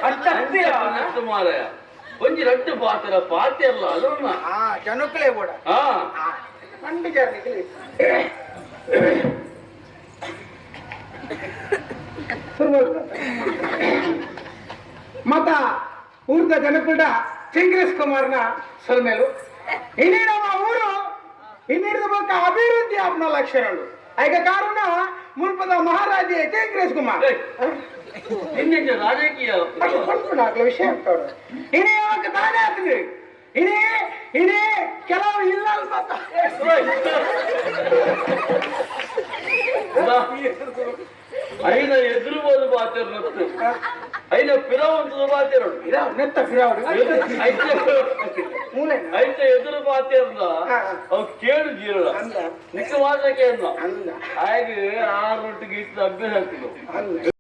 ಅಷ್ಟು ಮಾರಾಯ ಒಂಜಿ ರಟ್ಟು ಪಾತ್ರ ಪಾತೆ ಅಲ್ಲ ಅದನ್ನ ಜನಕ್ಕಲೇ ಕೂಡ ಹಾ ಮತ ಊರ್ದ ಜನಕುಡ ಚಿಂಗ್ರೇಶ್ ಕುಮಾರ್ನ ಸಲ್ಮೇಲು ಇನ್ನೇ ನಮ್ಮ ಊರು ಇನ್ನಿರದ ಬಳಿಕ ಅಭಿವೃದ್ಧಿ ಆಪ್ನ ಲಕ್ಷಣಗಳು ಈಗ ಕಾರಣ ಮುಲ್ಪದ ಮಹಾರಾಜೆ ಚಿಂಗ್ರೇಶ್ ಕುಮಾರ್ ಇನ್ನೇನು ರಾಜಕೀಯ ಆಗ್ಲ ವಿಷಯ ಆಗ್ತಾವ್ರ ಇನ್ನೇ ಯಾವಾಗ ತಾನೇ ಆಗ್ತದೆ ಇನ್ನೇ ಕೆಲವು ಇಲ್ಲ అయినా ఎదురుబోదు బాధ్యత అయినా పిరవంతులు బాధ్యత ನೆತ್ತ ಫಿರಾವಡು అయితే ఎదురు బాధ్యత అవి కేడు జీరడ నిక్క వాసకే ಹಾಗೆ 6 ರೊಟ್ಟಿಗೆ ಇಟ್ಟು ಅಭ್ಯಾಸ ಆಗ್ತದೆ